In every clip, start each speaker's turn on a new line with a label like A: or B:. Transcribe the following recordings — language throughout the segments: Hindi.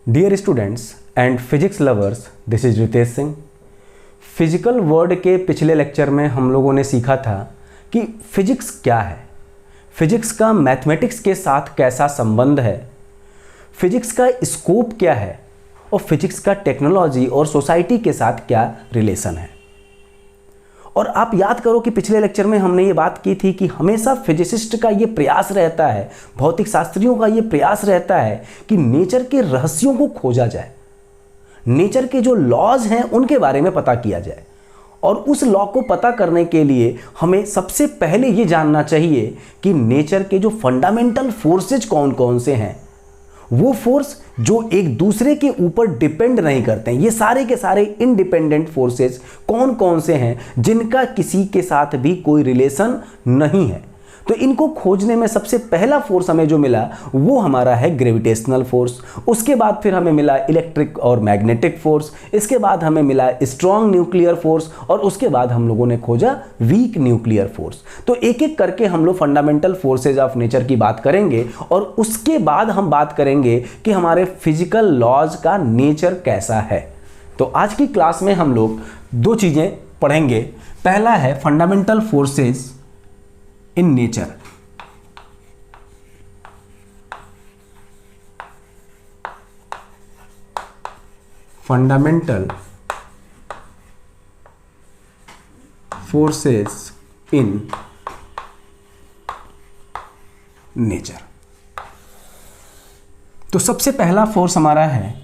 A: Dear students and physics lovers, this is Ritesh Singh. Physical world के पिछले लेक्चर में हम लोगों ने सीखा था कि फिजिक्स क्या है, फिजिक्स का मैथमेटिक्स के साथ कैसा संबंध है, फिजिक्स का स्कोप क्या है और फिजिक्स का टेक्नोलॉजी और सोसाइटी के साथ क्या रिलेशन है। और आप याद करो कि पिछले लेक्चर में हमने ये बात की थी कि हमेशा फिजिसिस्ट का ये प्रयास रहता है, भौतिक शास्त्रियों का ये प्रयास रहता है कि नेचर के रहस्यों को खोजा जाए, नेचर के जो लॉज हैं उनके बारे में पता किया जाए। और उस लॉ को पता करने के लिए हमें सबसे पहले ये जानना चाहिए कि नेचर के जो फंडामेंटल फोर्सेज कौन कौन से हैं, वो फोर्स जो एक दूसरे के ऊपर डिपेंड नहीं करते हैं, ये सारे के सारे इंडिपेंडेंट फोर्सेस कौन कौन से हैं जिनका किसी के साथ भी कोई रिलेशन नहीं है। तो इनको खोजने में सबसे पहला फोर्स हमें जो मिला वो हमारा है ग्रेविटेशनल फोर्स। उसके बाद फिर हमें मिला इलेक्ट्रिक और मैग्नेटिक फोर्स, इसके बाद हमें मिला स्ट्रॉन्ग न्यूक्लियर फोर्स और उसके बाद हम लोगों ने खोजा वीक न्यूक्लियर फोर्स। तो एक एक करके हम लोग फंडामेंटल फोर्सेज ऑफ नेचर की बात करेंगे और उसके बाद हम बात करेंगे कि हमारे फिजिकल लॉज का नेचर कैसा है। तो आज की क्लास में हम लोग दो चीज़ें पढ़ेंगे। पहला है fundamental forces in nature, fundamental forces in nature. तो सबसे पहला फोर्स हमारा है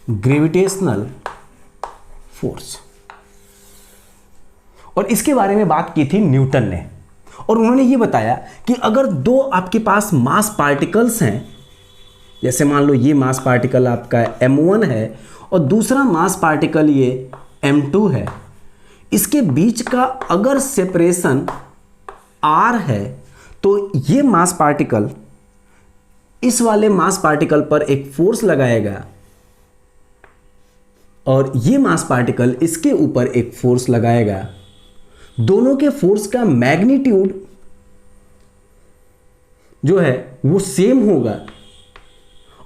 A: ग्रेविटेशनल फोर्स। और इसके बारे में बात की थी न्यूटन ने, और उन्होंने ये बताया कि अगर दो आपके पास मास पार्टिकल्स हैं, जैसे मान लो ये मास पार्टिकल आपका m1 है और दूसरा मास पार्टिकल ये m2 है, इसके बीच का अगर सेपरेशन r है तो ये मास पार्टिकल इस वाले मास पार्टिकल पर एक फोर्स लगाएगा और ये मास पार्टिकल इसके ऊपर एक फोर्स लगाएगा। दोनों के फोर्स का मैग्नीट्यूड जो है वो सेम होगा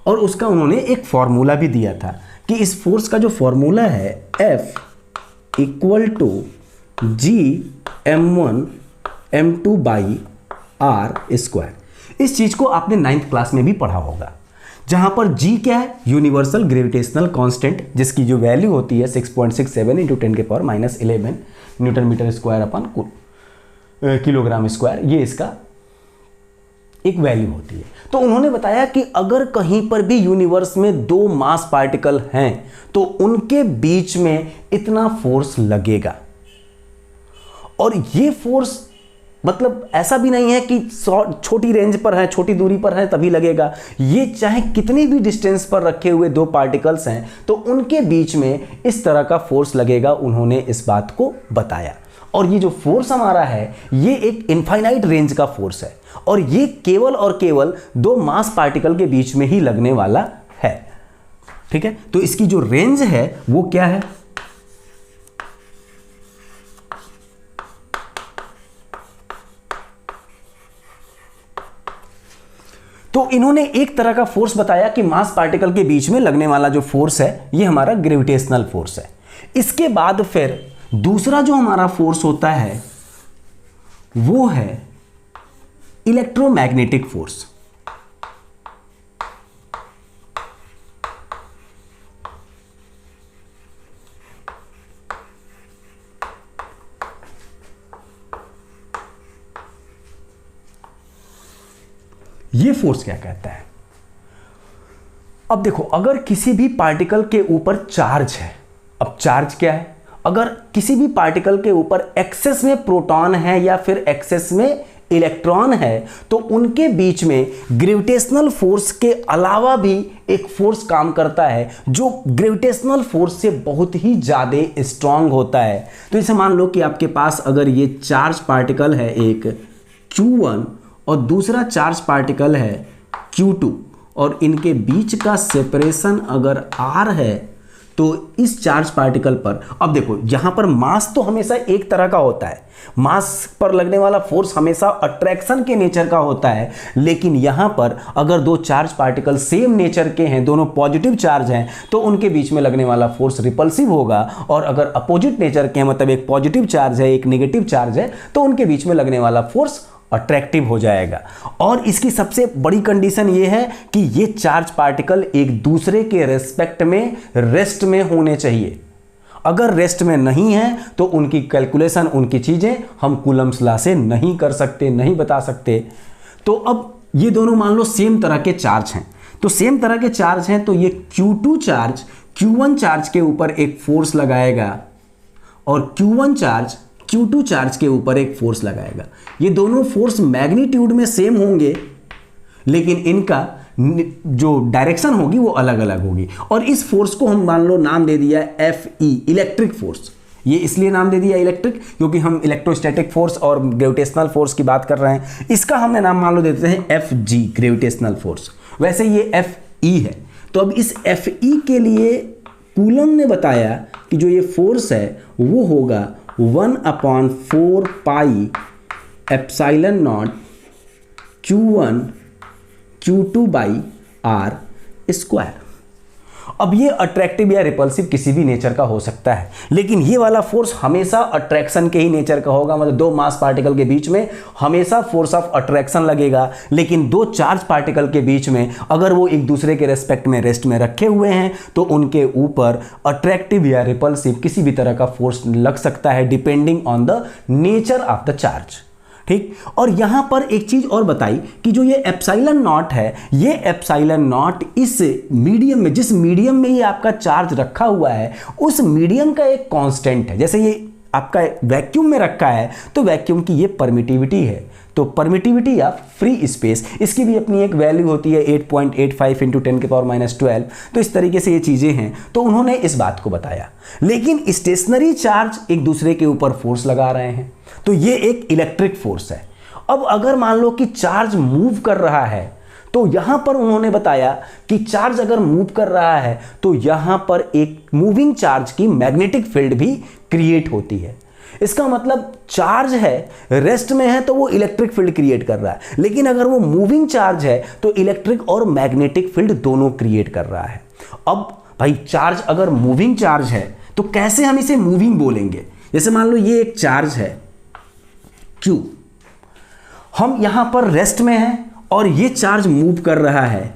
A: और उसका उन्होंने एक फॉर्मूला भी दिया था कि इस फोर्स का जो फॉर्मूला है F equal to G m1 m2 by r square. इस चीज को आपने 9th क्लास में भी पढ़ा होगा, जहां पर G क्या है, यूनिवर्सल ग्रेविटेशनल कांस्टेंट, जिसकी जो वैल्यू होती है 6.67 इंटू 10 के power -11 newton metre square upon kilogram square, ये इसका एक वैल्यू होती है। तो उन्होंने बताया कि अगर कहीं पर भी यूनिवर्स में दो मास पार्टिकल हैं तो उनके बीच में इतना फोर्स लगेगा। और ये फोर्स मतलब ऐसा भी नहीं है कि छोटी रेंज पर है, छोटी दूरी पर है तभी लगेगा। ये चाहे कितनी भी डिस्टेंस पर रखे हुए दो पार्टिकल्स हैं तो उनके बीच में इस तरह का फोर्स लगेगा, उन्होंने इस बात को बताया। और ये जो फोर्स हमारा है ये एक इनफाइनाइट रेंज का फोर्स है और ये केवल और केवल दो मास पार्टिकल के बीच में ही लगने वाला है। ठीक है, तो इसकी जो रेंज है वो क्या है, तो इन्होंने एक तरह का फोर्स बताया कि मास पार्टिकल के बीच में लगने वाला जो फोर्स है ये हमारा ग्रेविटेशनल फोर्स है। इसके बाद फिर दूसरा जो हमारा फोर्स होता है वो है इलेक्ट्रोमैग्नेटिक फोर्स। ये फोर्स क्या कहता है, अब देखो अगर किसी भी पार्टिकल के ऊपर चार्ज है, अब चार्ज क्या है, अगर किसी भी पार्टिकल के ऊपर एक्सेस में प्रोटॉन है या फिर एक्सेस में इलेक्ट्रॉन है तो उनके बीच में ग्रेविटेशनल फोर्स के अलावा भी एक फोर्स काम करता है जो ग्रेविटेशनल फोर्स से बहुत ही ज़्यादा स्ट्रांग होता है। तो इसे मान लो कि आपके पास अगर ये चार्ज पार्टिकल है एक Q1 और दूसरा चार्ज पार्टिकल है Q2 और इनके बीच का सेपरेशन अगर R है तो इस चार्ज पार्टिकल पर अब देखो, यहां पर मास तो हमेशा एक तरह का होता है, मास पर लगने वाला फोर्स हमेशा अट्रैक्शन के नेचर का होता है, लेकिन यहां पर अगर दो चार्ज पार्टिकल सेम नेचर के हैं, दोनों पॉजिटिव चार्ज हैं, तो उनके बीच में लगने वाला फोर्स रिपल्सिव होगा, और अगर अपोजिट नेचर के हैं, मतलब एक पॉजिटिव चार्ज है एक नेगेटिव चार्ज है, तो उनके बीच में लगने वाला फोर्स अट्रैक्टिव हो जाएगा। और इसकी सबसे बड़ी कंडीशन यह है कि ये चार्ज पार्टिकल एक दूसरे के रेस्पेक्ट में रेस्ट में होने चाहिए। अगर रेस्ट में नहीं है तो उनकी कैलकुलेशन, उनकी चीजें हम कूलम्ब्स लॉ से नहीं कर सकते, नहीं बता सकते। तो अब ये दोनों मान लो सेम तरह के चार्ज हैं, तो सेम तरह के चार्ज हैं, तो ये Q2 चार्ज Q1 चार्ज के ऊपर एक फोर्स लगाएगा और Q1 चार्ज Q2 चार्ज के ऊपर एक फोर्स लगाएगा। ये दोनों फोर्स मैग्नीट्यूड में सेम होंगे, लेकिन इनका जो डायरेक्शन होगी वो अलग अलग होगी। और इस फोर्स को हम मान लो नाम दे दिया Fe, इलेक्ट्रिक फोर्स। ये इसलिए नाम दे दिया इलेक्ट्रिक क्योंकि हम इलेक्ट्रोस्टैटिक फोर्स और ग्रेविटेशनल फोर्स की बात कर रहे हैं। इसका हमने नाम मान लो देते हैं Fg, ग्रेविटेशनल फोर्स। वैसे ये Fe है। तो अब इस Fe के लिए कूलम ने बताया कि जो ये फोर्स है वो होगा 1/4 pi epsilon naught Q1 Q2 by R square. अब ये अट्रैक्टिव या रिपल्सिव किसी भी नेचर का हो सकता है, लेकिन ये वाला फोर्स हमेशा अट्रैक्शन के ही नेचर का होगा। मतलब दो मास पार्टिकल के बीच में हमेशा फोर्स ऑफ अट्रैक्शन लगेगा, लेकिन दो चार्ज पार्टिकल के बीच में अगर वो एक दूसरे के रेस्पेक्ट में रेस्ट में रखे हुए हैं तो उनके ऊपर अट्रैक्टिव या रिपल्सिव किसी भी तरह का फोर्स लग सकता है, depending on the nature of the charge. ठीक। और यहां पर एक चीज और बताई कि जो ये एप्सिलॉन नॉट है, ये एप्सिलॉन नॉट इस मीडियम में, जिस मीडियम में ये आपका चार्ज रखा हुआ है, उस मीडियम का एक कांस्टेंट है। जैसे ये आपका वैक्यूम में रखा है तो वैक्यूम की ये परमिटिविटी है, तो परमिटिविटी ऑफ फ्री स्पेस, इसकी भी अपनी एक वैल्यू होती है 8.85 × 10⁻12। तो इस तरीके से ये चीजें हैं, तो उन्होंने इस बात को बताया। लेकिन स्टेशनरी चार्ज एक दूसरे के ऊपर फोर्स लगा रहे हैं, तो ये एक इलेक्ट्रिक फोर्स है। अब अगर मान लो कि चार्ज मूव कर रहा है, तो यहां पर उन्होंने बताया कि चार्ज अगर मूव कर रहा है तो यहां पर एक मूविंग चार्ज की मैग्नेटिक फील्ड भी क्रिएट होती है। इसका मतलब चार्ज है, रेस्ट में है तो वो इलेक्ट्रिक फील्ड क्रिएट कर रहा है, लेकिन अगर वो मूविंग चार्ज है तो इलेक्ट्रिक और मैग्नेटिक फील्ड दोनों क्रिएट कर रहा है। अब भाई चार्ज अगर मूविंग चार्ज है तो कैसे हम इसे मूविंग बोलेंगे? जैसे मान लो ये एक चार्ज है Q, हम यहां पर रेस्ट में हैं और ये चार्ज मूव कर रहा है,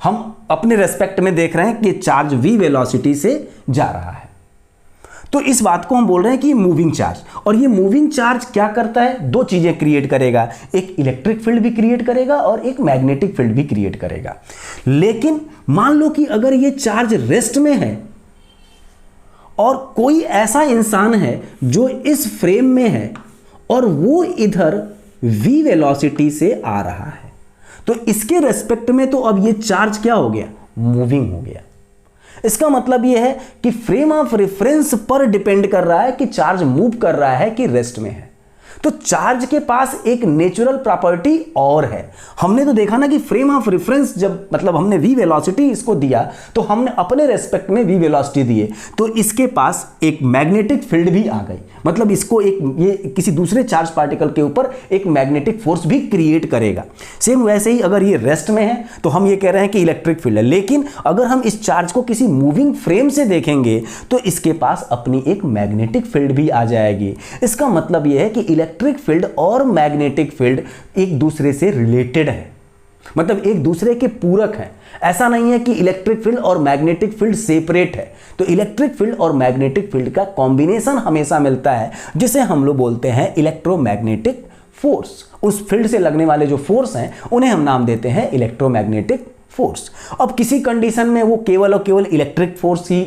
A: हम अपने रेस्पेक्ट में देख रहे हैं कि चार्ज v वेलोसिटी से जा रहा है, तो इस बात को हम बोल रहे हैं कि मूविंग चार्ज। और ये मूविंग चार्ज क्या करता है? दो चीजें क्रिएट करेगा, एक इलेक्ट्रिक फील्ड भी क्रिएट करेगा और एक मैग्नेटिक फील्ड भी क्रिएट करेगा। लेकिन मान लो कि अगर ये चार्ज रेस्ट में है और कोई ऐसा इंसान है जो इस फ्रेम में है और वो इधर v वेलोसिटी से आ रहा है, तो इसके रेस्पेक्ट में तो अब ये चार्ज क्या हो गया? मूविंग हो गया। इसका मतलब यह है कि फ्रेम ऑफ रेफरेंस पर डिपेंड कर रहा है कि चार्ज मूव कर रहा है कि रेस्ट में है। तो चार्ज के पास एक नेचुरल प्रॉपर्टी और है। हमने तो देखा ना कि फ्रेम ऑफ रेफरेंस, जब मतलब हमने v वेलोसिटी इसको दिया तो हमने अपने रेस्पेक्ट में v वेलोसिटी दिए, तो इसके पास एक मैग्नेटिक फील्ड भी आ गई। मतलब इसको ये किसी दूसरे चार्ज पार्टिकल के ऊपर एक मैग्नेटिक फोर्स भी क्रिएट करेगा। सेम वैसे ही अगर ये रेस्ट में है तो हम ये कह रहे हैं कि इलेक्ट्रिक फील्ड है, लेकिन अगर हम इस चार्ज को किसी मूविंग फ्रेम से देखेंगे तो इसके पास अपनी एक मैग्नेटिक फील्ड भी आ जाएगी। इसका मतलब यह है कि इलेक्ट्रिक फील्ड और मैग्नेटिक फील्ड एक दूसरे से रिलेटेड है, मतलब एक दूसरे के पूरक हैं। ऐसा नहीं है कि इलेक्ट्रिक फील्ड और मैग्नेटिक फील्ड सेपरेट है। तो इलेक्ट्रिक फील्ड और मैग्नेटिक फील्ड का कॉम्बिनेशन हमेशा मिलता है, जिसे हम लोग बोलते हैं इलेक्ट्रोमैग्नेटिक फोर्स। उस फील्ड से लगने वाले जो फोर्स हैं उन्हें हम नाम देते हैं इलेक्ट्रोमैग्नेटिक फोर्स। अब किसी कंडीशन में वो केवल और केवल इलेक्ट्रिक फोर्स ही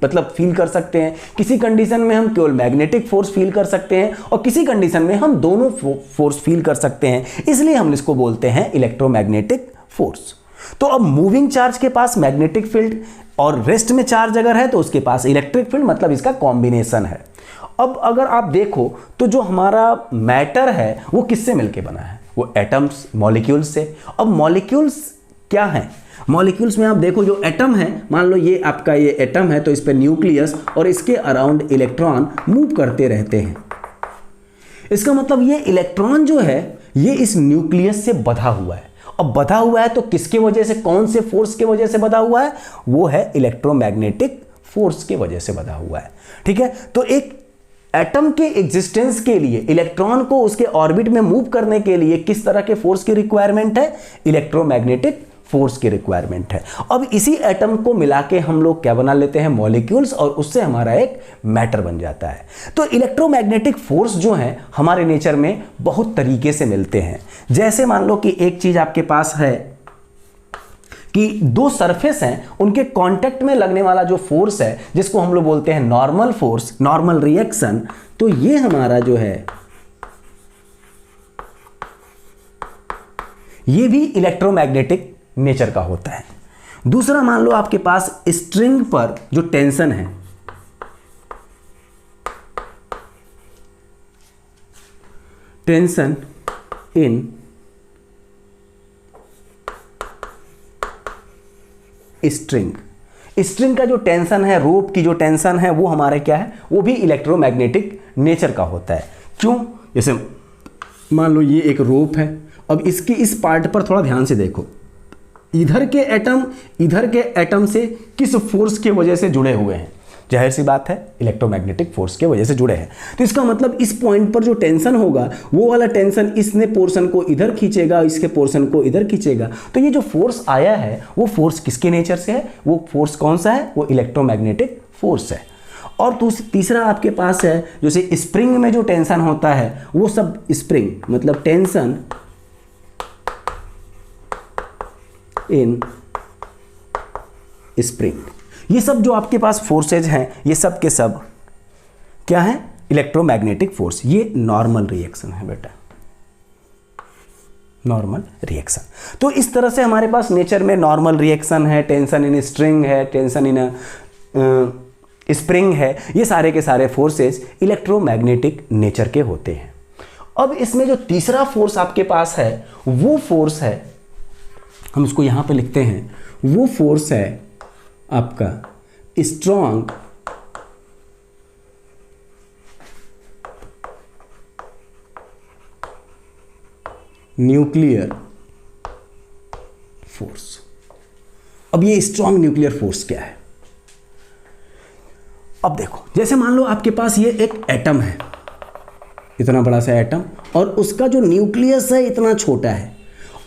A: मतलब फील कर सकते हैं, किसी कंडीशन में हम केवल मैग्नेटिक फोर्स फील कर सकते हैं, और किसी कंडीशन में हम दोनों फोर्स फील कर सकते हैं। इसलिए हम इसको बोलते हैं इलेक्ट्रोमैग्नेटिक फोर्स। तो अब मूविंग चार्ज के पास मैग्नेटिक फील्ड और रेस्ट में चार्ज अगर है तो उसके पास इलेक्ट्रिक फील्ड, मतलब इसका कॉम्बिनेशन है। अब अगर आप देखो तो जो हमारा मैटर है वो किससे मिलके बना है? वो एटम्स, मॉलिक्यूल्स से। अब मॉलिक्यूल्स क्या है? मॉलिक्यूल्स में आप देखो जो एटम है, मान लो ये आपका ये एटम है, तो इस पर न्यूक्लियस और इसके अराउंड इलेक्ट्रॉन मूव करते रहते हैं। इसका मतलब ये इलेक्ट्रॉन जो है ये इस न्यूक्लियस से बंधा हुआ है। अब बंधा हुआ है तो किसके वजह से, कौन से फोर्स के वजह से बंधा हुआ है? वो है इलेक्ट्रोमैग्नेटिक फोर्स के वजह से बंधा हुआ है। ठीक है, तो एक एटम के एग्जिस्टेंस के लिए इलेक्ट्रॉन को उसके ऑर्बिट में मूव करने के लिए किस तरह के फोर्स की रिक्वायरमेंट है? इलेक्ट्रोमैग्नेटिक फोर्स की रिक्वायरमेंट है। अब इसी एटम को मिला के हम लोग क्या बना लेते हैं? मॉलिक्यूल्स, और उससे हमारा एक मैटर बन जाता है। तो इलेक्ट्रोमैग्नेटिक फोर्स जो है हमारे नेचर में बहुत तरीके से मिलते हैं। जैसे मान लो कि एक चीज आपके पास है कि दो सरफेस हैं, उनके कांटेक्ट में लगने वाला जो फोर्स है जिसको हम लोग बोलते हैं नॉर्मल फोर्स, नॉर्मल रिएक्शन, तो ये हमारा जो है ये भी इलेक्ट्रोमैग्नेटिक नेचर का होता है। दूसरा मान लो आपके पास स्ट्रिंग पर जो टेंशन है, टेंशन इन स्ट्रिंग, स्ट्रिंग का जो टेंशन है, रोप की जो टेंशन है, वो हमारे क्या है? वो भी इलेक्ट्रोमैग्नेटिक नेचर का होता है। क्यों? जैसे मान लो ये एक रोप है, अब इसकी इस पार्ट पर थोड़ा ध्यान से देखो, इधर के एटम से किस फोर्स के वजह से जुड़े हुए हैं? जाहिर सी बात है इलेक्ट्रोमैग्नेटिक फोर्स के वजह से जुड़े हैं। तो इसका मतलब इस पॉइंट पर जो टेंशन होगा वो वाला टेंशन इसने पोर्शन को इधर खींचेगा, इसके पोर्शन को इधर खींचेगा। तो ये जो फोर्स आया है वो फोर्स किसके नेचर से है? वो फोर्स कौन सा है? वो इलेक्ट्रोमैग्नेटिक फोर्स है। और तीसरा आपके पास है जैसे स्प्रिंग में जो टेंशन होता है, वो सब स्प्रिंग मतलब टेंशन इन स्प्रिंग, ये सब जो आपके पास फोर्सेज हैं ये सब के सब क्या है? Electromagnetic force. ये नॉर्मल रिएक्शन है बेटा, नॉर्मल रिएक्शन। तो इस तरह से हमारे पास नेचर में नॉर्मल रिएक्शन है, टेंशन इन स्ट्रिंग है, टेंशन इन स्प्रिंग है, ये सारे के सारे फोर्सेस इलेक्ट्रोमैग्नेटिक नेचर के होते हैं। अब इसमें जो तीसरा फोर्स आपके पास है वो फोर्स है, हम इसको यहां पे लिखते हैं, वो फोर्स है आपका स्ट्रॉन्ग न्यूक्लियर फोर्स। अब ये स्ट्रॉन्ग न्यूक्लियर फोर्स क्या है? अब देखो, जैसे मान लो आपके पास ये एक एटम है, इतना बड़ा सा एटम, और उसका जो न्यूक्लियस है इतना छोटा है।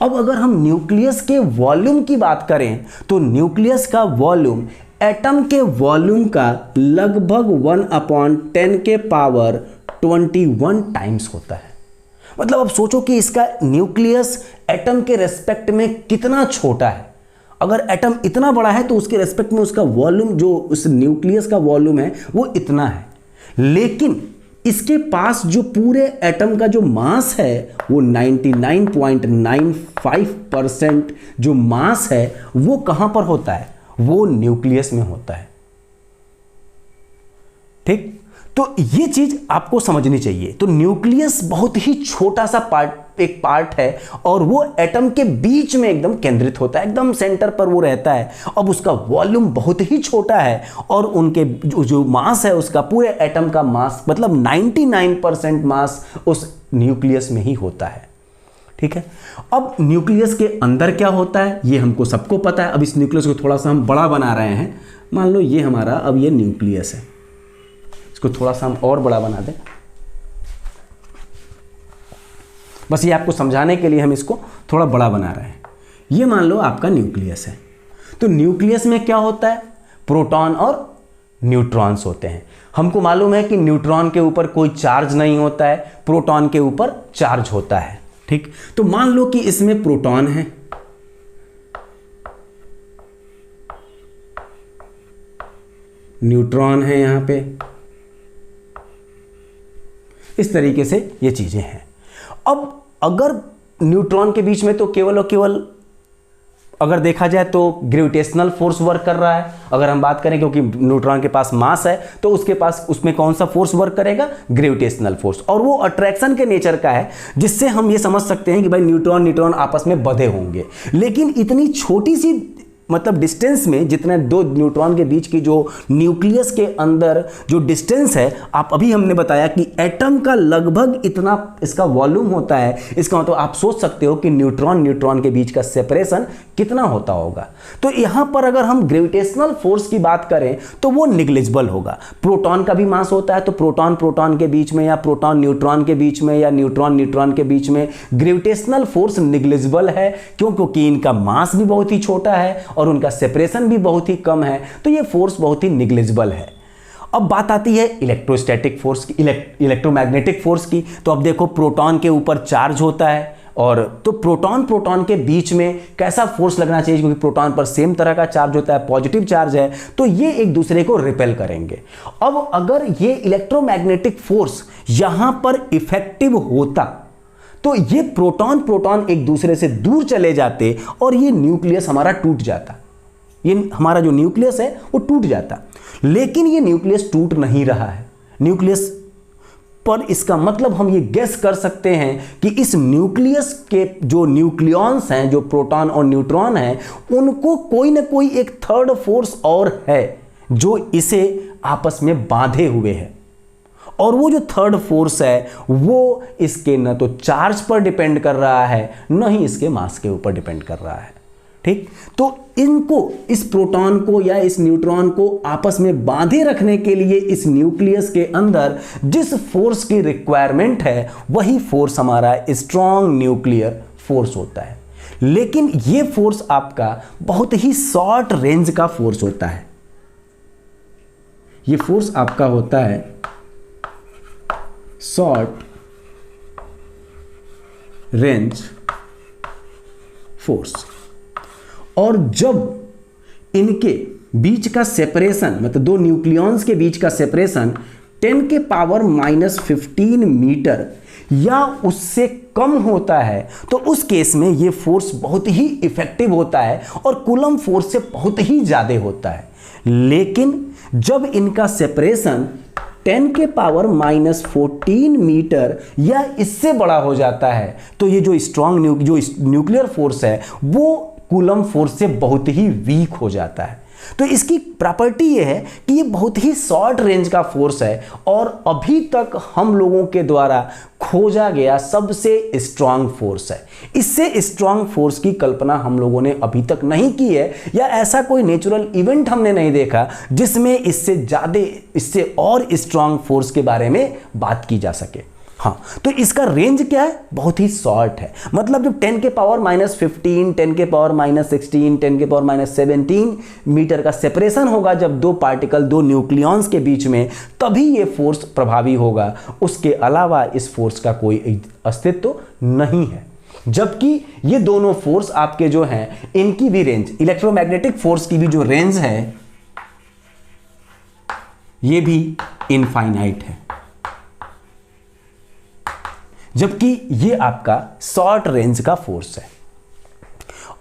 A: अब अगर हम न्यूक्लियस के वॉल्यूम की बात करें तो न्यूक्लियस का वॉल्यूम एटम के वॉल्यूम का लगभग 1/10 के पावर 21 टाइम्स होता है। मतलब अब सोचो कि इसका न्यूक्लियस एटम के रेस्पेक्ट में कितना छोटा है। अगर एटम इतना बड़ा है तो उसके रेस्पेक्ट में उसका वॉल्यूम, जो उस न्यूक्लियस का वॉल्यूम है वो इतना है, लेकिन इसके पास जो पूरे एटम का जो मास है वो 99.95% जो मास है वो कहां पर होता है? वो न्यूक्लियस में होता है। ठीक, तो ये चीज आपको समझनी चाहिए। तो न्यूक्लियस बहुत ही छोटा सा एक पार्ट है और वो एटम के बीच में एकदम केंद्रित होता है, एकदम सेंटर पर वो रहता है। अब उसका वॉल्यूम बहुत ही छोटा है और उनके जो मास है उसका, पूरे एटम का मास मतलब 99% मास उस न्यूक्लियस में ही होता है। ठीक है, अब न्यूक्लियस के अंदर क्या होता है ये हमको सबको पता है। अब इस न्यूक्लियस को थोड़ा सा हम बड़ा बना रहे हैं। मान लो ये हमारा अब ये न्यूक्लियस है, इसको थोड़ा सा हम और बड़ा बना दें, बस ये आपको समझाने के लिए हम इसको थोड़ा बड़ा बना रहे हैं। ये मान लो आपका न्यूक्लियस है। तो न्यूक्लियस में क्या होता है? प्रोटॉन और न्यूट्रॉन्स होते हैं। हमको मालूम है कि न्यूट्रॉन के ऊपर कोई चार्ज नहीं होता है, प्रोटॉन के ऊपर चार्ज होता है। ठीक, तो मान लो कि इसमें प्रोटॉन है, न्यूट्रॉन है यहां पे, इस तरीके से ये चीजें हैं। अब अगर न्यूट्रॉन के बीच में तो केवल और केवल अगर देखा जाए तो ग्रेविटेशनल फोर्स वर्क कर रहा है। अगर हम बात करें, क्योंकि न्यूट्रॉन के पास मास है तो उसके पास उसमें कौन सा फोर्स वर्क करेगा, ग्रेविटेशनल फोर्स, और वो अट्रैक्शन के नेचर का है, जिससे हम ये समझ सकते हैं कि भाई न्यूट्रॉन न्यूट्रॉन आपस में बंधे होंगे। लेकिन इतनी छोटी सी मतलब डिस्टेंस में, जितने दो न्यूट्रॉन के बीच की जो न्यूक्लियस के अंदर जो डिस्टेंस है, आप अभी हमने बताया कि एटम का लगभग इतना इसका वॉल्यूम होता है। इसका मतलब आप सोच सकते हो कि न्यूट्रॉन न्यूट्रॉन के बीच का सेपरेशन कितना होता होगा। तो यहां पर अगर हम ग्रेविटेशनल फोर्स की बात करें तो वो निग्लिजिबल होगा। प्रोटॉन का भी मास होता है, तो प्रोटॉन प्रोटॉन के बीच में या प्रोटॉन न्यूट्रॉन के बीच में या न्यूट्रॉन न्यूट्रॉन के बीच में ग्रेविटेशनल फोर्स निग्लिजिबल है। क्यों? क्योंकि इनका मास भी बहुत ही छोटा है और उनका सेपरेशन भी बहुत ही कम है, तो ये फोर्स बहुत ही निग्लिजिबल है। अब बात आती है इलेक्ट्रोस्टैटिक फोर्स की, इलेक्ट्रोमैग्नेटिक फोर्स की। तो अब देखो, प्रोटॉन के ऊपर चार्ज होता है, और तो प्रोटॉन प्रोटॉन के बीच में कैसा फोर्स लगना चाहिए, क्योंकि प्रोटॉन पर सेम तरह का चार्ज होता है, पॉजिटिव चार्ज है, तो ये एक दूसरे को रिपेल करेंगे। अब अगर ये इलेक्ट्रोमैग्नेटिक फोर्स यहां पर इफेक्टिव होता तो ये प्रोटॉन प्रोटॉन एक दूसरे से दूर चले जाते और ये न्यूक्लियस हमारा टूट जाता, ये हमारा जो न्यूक्लियस है वो टूट जाता। लेकिन ये न्यूक्लियस टूट नहीं रहा है। न्यूक्लियस पर इसका मतलब हम ये गेस कर सकते हैं कि इस न्यूक्लियस के जो न्यूक्लियॉन्स हैं, जो प्रोटॉन और न्यूट्रॉन हैं, उनको कोई ना कोई एक थर्ड फोर्स और है जो इसे आपस में बांधे हुए है। और वो जो थर्ड फोर्स है वो इसके न तो चार्ज पर डिपेंड कर रहा है, न ही इसके मास के ऊपर डिपेंड कर रहा है। ठीक, तो इनको, इस प्रोटॉन को या इस न्यूट्रॉन को आपस में बांधे रखने के लिए इस न्यूक्लियस के अंदर जिस फोर्स की रिक्वायरमेंट है, वही फोर्स हमारा स्ट्रॉन्ग न्यूक्लियर फोर्स होता है। लेकिन ये फोर्स आपका बहुत ही शॉर्ट रेंज का फोर्स होता है। ये फोर्स आपका होता है शॉर्ट रेंज फोर्स। और जब इनके बीच का सेपरेशन, मतलब दो न्यूक्लियॉन्स के बीच का सेपरेशन 10⁻⁻15 मीटर या उससे कम होता है, तो उस केस में ये फोर्स बहुत ही इफेक्टिव होता है और कूलम फोर्स से बहुत ही ज्यादा होता है। लेकिन जब इनका सेपरेशन 10⁻⁻14 मीटर या इससे बड़ा हो जाता है, तो ये जो न्यूक्लियर फोर्स है वो कूलम फोर्स से बहुत ही वीक हो जाता है। तो इसकी प्रॉपर्टी ये है कि ये बहुत ही शॉर्ट रेंज का फोर्स है और अभी तक हम लोगों के द्वारा खोजा गया सबसे स्ट्रांग फोर्स है। इससे स्ट्रांग फोर्स की कल्पना हम लोगों ने अभी तक नहीं की है, या ऐसा कोई नेचुरल इवेंट हमने नहीं देखा जिसमें इससे ज़्यादा, इससे और स्ट्रांग फोर्स के बारे में बात की जा सके। हाँ, तो इसका रेंज क्या है? बहुत ही शॉर्ट है। मतलब जब 10⁻⁻15, 10⁻⁻16, 10⁻⁻17 मीटर का सेपरेशन होगा जब दो पार्टिकल, दो न्यूक्लियॉन्स के बीच में, तभी ये फोर्स प्रभावी होगा। उसके अलावा इस फोर्स का कोई अस्तित्व नहीं है। जबकि ये दोनों फोर्स आपके जो हैं, इनकी भी रेंज, इलेक्ट्रोमैग्नेटिक फोर्स की भी जो रेंज है, ये भी इनफाइनाइट है, जबकि ये आपका शॉर्ट रेंज का फोर्स है।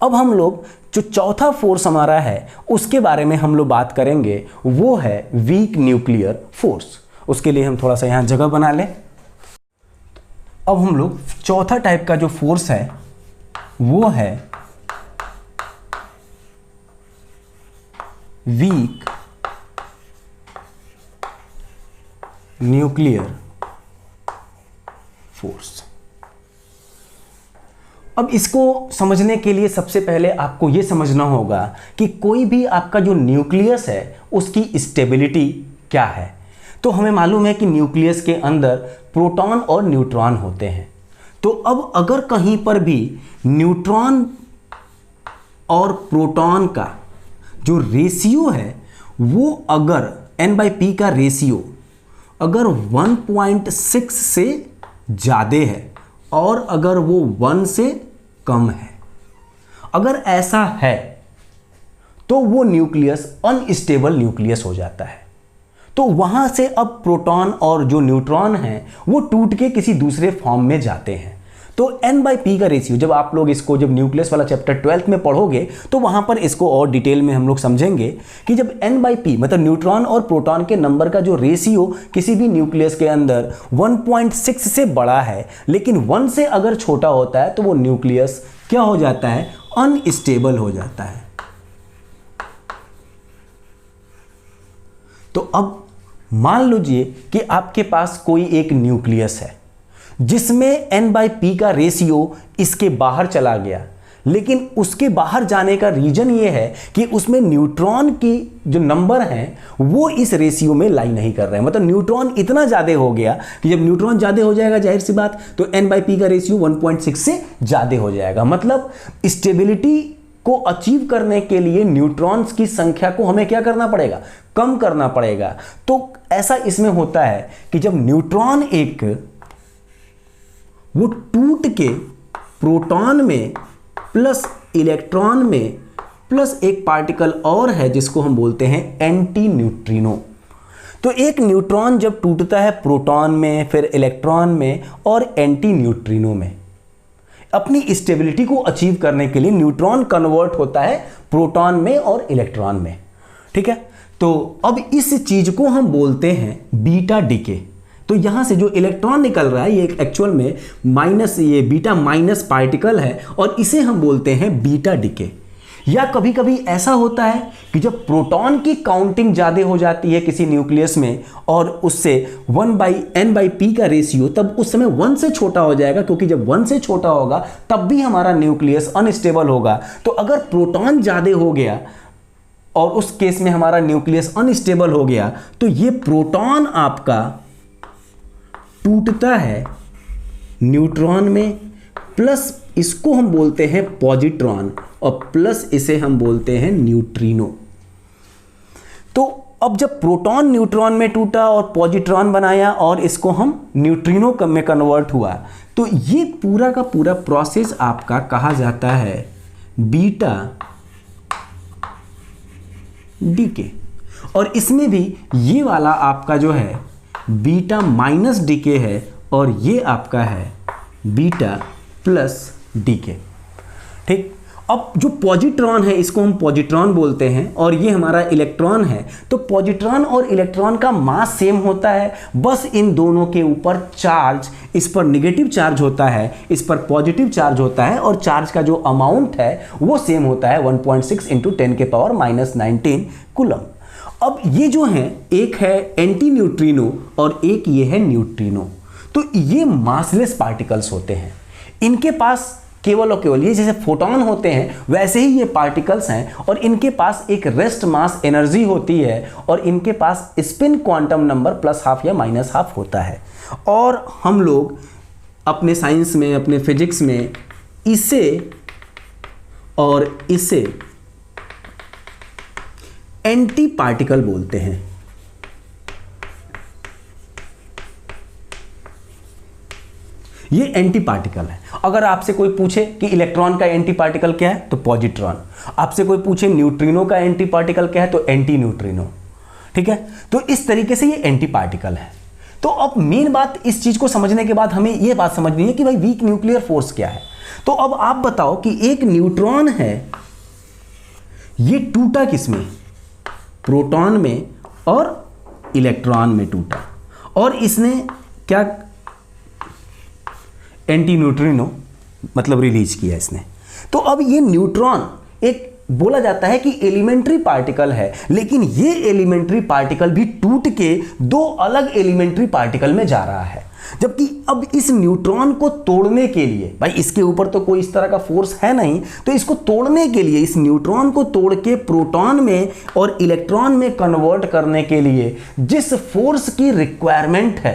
A: अब हम लोग जो चौथा फोर्स हमारा है उसके बारे में हम लोग बात करेंगे, वो है वीक न्यूक्लियर फोर्स। उसके लिए हम थोड़ा सा यहां जगह बना लें। अब हम लोग चौथा टाइप का जो फोर्स है वो है वीक न्यूक्लियर फोर्स। अब इसको समझने के लिए सबसे पहले आपको यह समझना होगा कि कोई भी आपका जो न्यूक्लियस है उसकी स्टेबिलिटी क्या है। तो हमें मालूम है कि न्यूक्लियस के अंदर प्रोटॉन और न्यूट्रॉन होते हैं। तो अब अगर कहीं पर भी न्यूट्रॉन और प्रोटॉन का जो रेशियो है वो अगर n/p का रेशियो अगर 1.6 से ज़्यादा है और अगर वो 1 से कम है, अगर ऐसा है तो वो न्यूक्लियस अनस्टेबल न्यूक्लियस हो जाता है। तो वहां से अब प्रोटॉन और जो न्यूट्रॉन हैं वो टूट के किसी दूसरे फॉर्म में जाते हैं। तो n/p का रेशियो, जब आप लोग इसको जब न्यूक्लियस वाला चैप्टर 12th में पढ़ोगे तो वहां पर इसको और डिटेल में हम लोग समझेंगे कि जब n/p मतलब न्यूट्रॉन और प्रोटॉन के नंबर का जो रेशियो किसी भी न्यूक्लियस के अंदर 1.6 से बड़ा है लेकिन 1 से अगर छोटा होता है तो वो न्यूक्लियस क्या हो जाता है, अनस्टेबल हो जाता है। तो अब मान लीजिए कि आपके पास कोई एक न्यूक्लियस है जिसमें n/p का रेशियो इसके बाहर चला गया, लेकिन उसके बाहर जाने का रीजन ये है कि उसमें न्यूट्रॉन की जो नंबर हैं वो इस रेशियो में लाई नहीं कर रहे हैं। मतलब न्यूट्रॉन इतना ज़्यादा हो गया कि जब न्यूट्रॉन ज़्यादा हो जाएगा जाहिर सी बात तो n/p का रेशियो 1.6 से ज़्यादा हो जाएगा। मतलब स्टेबिलिटी को अचीव करने के लिए न्यूट्रॉन्स की संख्या को हमें क्या करना पड़ेगा, कम करना पड़ेगा। तो ऐसा इसमें होता है कि जब न्यूट्रॉन एक वो टूट के प्रोटॉन में प्लस इलेक्ट्रॉन में प्लस एक पार्टिकल और है जिसको हम बोलते हैं एंटी न्यूट्रिनो। तो एक न्यूट्रॉन जब टूटता है प्रोटॉन में, फिर इलेक्ट्रॉन में और एंटी न्यूट्रिनो में, अपनी स्टेबिलिटी को अचीव करने के लिए न्यूट्रॉन कन्वर्ट होता है प्रोटॉन में और इलेक्ट्रॉन में। ठीक है, तो अब इस चीज को हम बोलते हैं बीटा डीके। तो यहां से जो इलेक्ट्रॉन निकल रहा है ये एक्चुअल में माइनस, ये बीटा माइनस पार्टिकल है और इसे हम बोलते हैं बीटा डीके। या कभी कभी ऐसा होता है कि जब प्रोटॉन की काउंटिंग ज़्यादा हो जाती है किसी न्यूक्लियस में और उससे 1/n/p का रेशियो तब उस समय 1 से छोटा हो जाएगा, क्योंकि जब 1 से छोटा होगा तब भी हमारा न्यूक्लियस अनस्टेबल होगा। तो अगर प्रोटॉन ज़्यादा हो गया और उस केस में हमारा न्यूक्लियस अनस्टेबल हो गया तो ये प्रोटॉन आपका टूटता है न्यूट्रॉन में, प्लस इसको हम बोलते हैं पॉजिट्रॉन और प्लस इसे हम बोलते हैं न्यूट्रिनो। तो अब जब प्रोटॉन न्यूट्रॉन में टूटा और पॉजिट्रॉन बनाया और इसको हम न्यूट्रिनो में कन्वर्ट हुआ, तो ये पूरा का पूरा प्रोसेस आपका कहा जाता है बीटा डीके। और इसमें भी ये वाला आपका जो है बीटा माइनस डीके है और ये आपका है बीटा प्लस डीके। ठीक, अब जो पॉजिट्रॉन है इसको हम पॉजिट्रॉन बोलते हैं और ये हमारा इलेक्ट्रॉन है। तो पॉजिट्रॉन और इलेक्ट्रॉन का मास सेम होता है, बस इन दोनों के ऊपर चार्ज, इस पर नेगेटिव चार्ज होता है, इस पर पॉजिटिव चार्ज होता है और चार्ज का जो अमाउंट है वो सेम होता है 1.6 × 10⁻⁻19 कूलम। अब ये जो है एक है एंटी न्यूट्रिनो और एक ये है न्यूट्रिनो। तो ये मासलेस पार्टिकल्स होते हैं, इनके पास केवल और केवल ये जैसे फोटॉन होते हैं वैसे ही ये पार्टिकल्स हैं और इनके पास एक रेस्ट मास एनर्जी होती है और इनके पास स्पिन क्वांटम नंबर +½ या -½ होता है। और हम लोग अपने साइंस में, अपने फिजिक्स में इसे और इसे एंटी पार्टिकल बोलते हैं। ये एंटी पार्टिकल है। अगर आपसे कोई पूछे कि इलेक्ट्रॉन का एंटी पार्टिकल क्या है तो पॉजिट्रॉन, आपसे कोई पूछे न्यूट्रिनो का एंटी पार्टिकल क्या है तो एंटी न्यूट्रिनो। ठीक है, तो इस तरीके से ये एंटी पार्टिकल है। तो अब मेन बात, इस चीज को समझने के बाद हमें ये बात समझनी है कि भाई वीक न्यूक्लियर फोर्स क्या है। तो अब आप बताओ कि एक न्यूट्रॉन है, ये टूटा किसमें, प्रोटॉन में और इलेक्ट्रॉन में टूटा और इसने क्या, एंटी न्यूट्रिनो मतलब रिलीज किया इसने। तो अब ये न्यूट्रॉन एक बोला जाता है कि एलिमेंट्री पार्टिकल है, लेकिन ये एलिमेंट्री पार्टिकल भी टूट के दो अलग एलिमेंट्री पार्टिकल में जा रहा है। जबकि अब इस न्यूट्रॉन को तोड़ने के लिए, भाई इसके ऊपर तो कोई इस तरह का फोर्स है नहीं, तो इसको तोड़ने के लिए, इस न्यूट्रॉन को तोड़ के प्रोटॉन में और इलेक्ट्रॉन में कन्वर्ट करने के लिए जिस फोर्स की रिक्वायरमेंट है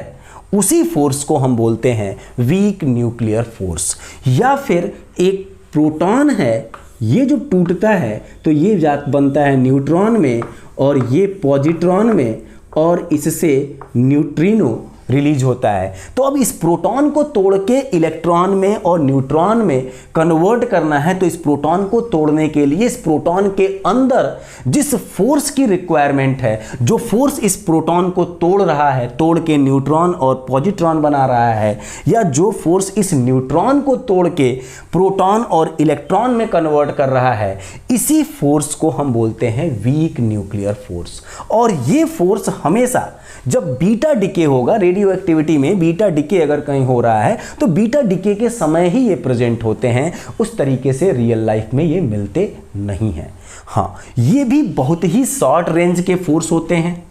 A: उसी फोर्स को हम बोलते हैं वीक न्यूक्लियर फोर्स। या फिर एक प्रोटॉन है, ये जो टूटता है तो ये जात बनता है न्यूट्रॉन में और ये पॉजिट्रॉन में और इससे न्यूट्रिनो रिलीज होता है। तो अब इस प्रोटॉन को तोड़ के इलेक्ट्रॉन में और न्यूट्रॉन में कन्वर्ट करना है, तो इस प्रोटॉन को तोड़ने के लिए इस प्रोटॉन के अंदर जिस फोर्स की रिक्वायरमेंट है, जो फोर्स इस प्रोटॉन को तोड़ रहा है, तोड़ के न्यूट्रॉन और पॉजिट्रॉन बना रहा है, या जो फोर्स इस न्यूट्रॉन को तोड़ के प्रोटॉन और इलेक्ट्रॉन में कन्वर्ट कर रहा है, इसी फोर्स को हम बोलते हैं वीक न्यूक्लियर फोर्स। और ये फोर्स हमेशा जब बीटा डिके होगा, रेडियो एक्टिविटी में बीटा डिके अगर कहीं हो रहा है, तो बीटा डिके के समय ही ये प्रेजेंट होते हैं, उस तरीके से रियल लाइफ में ये मिलते नहीं हैं। हाँ, ये भी बहुत ही शॉर्ट रेंज के फोर्स होते हैं,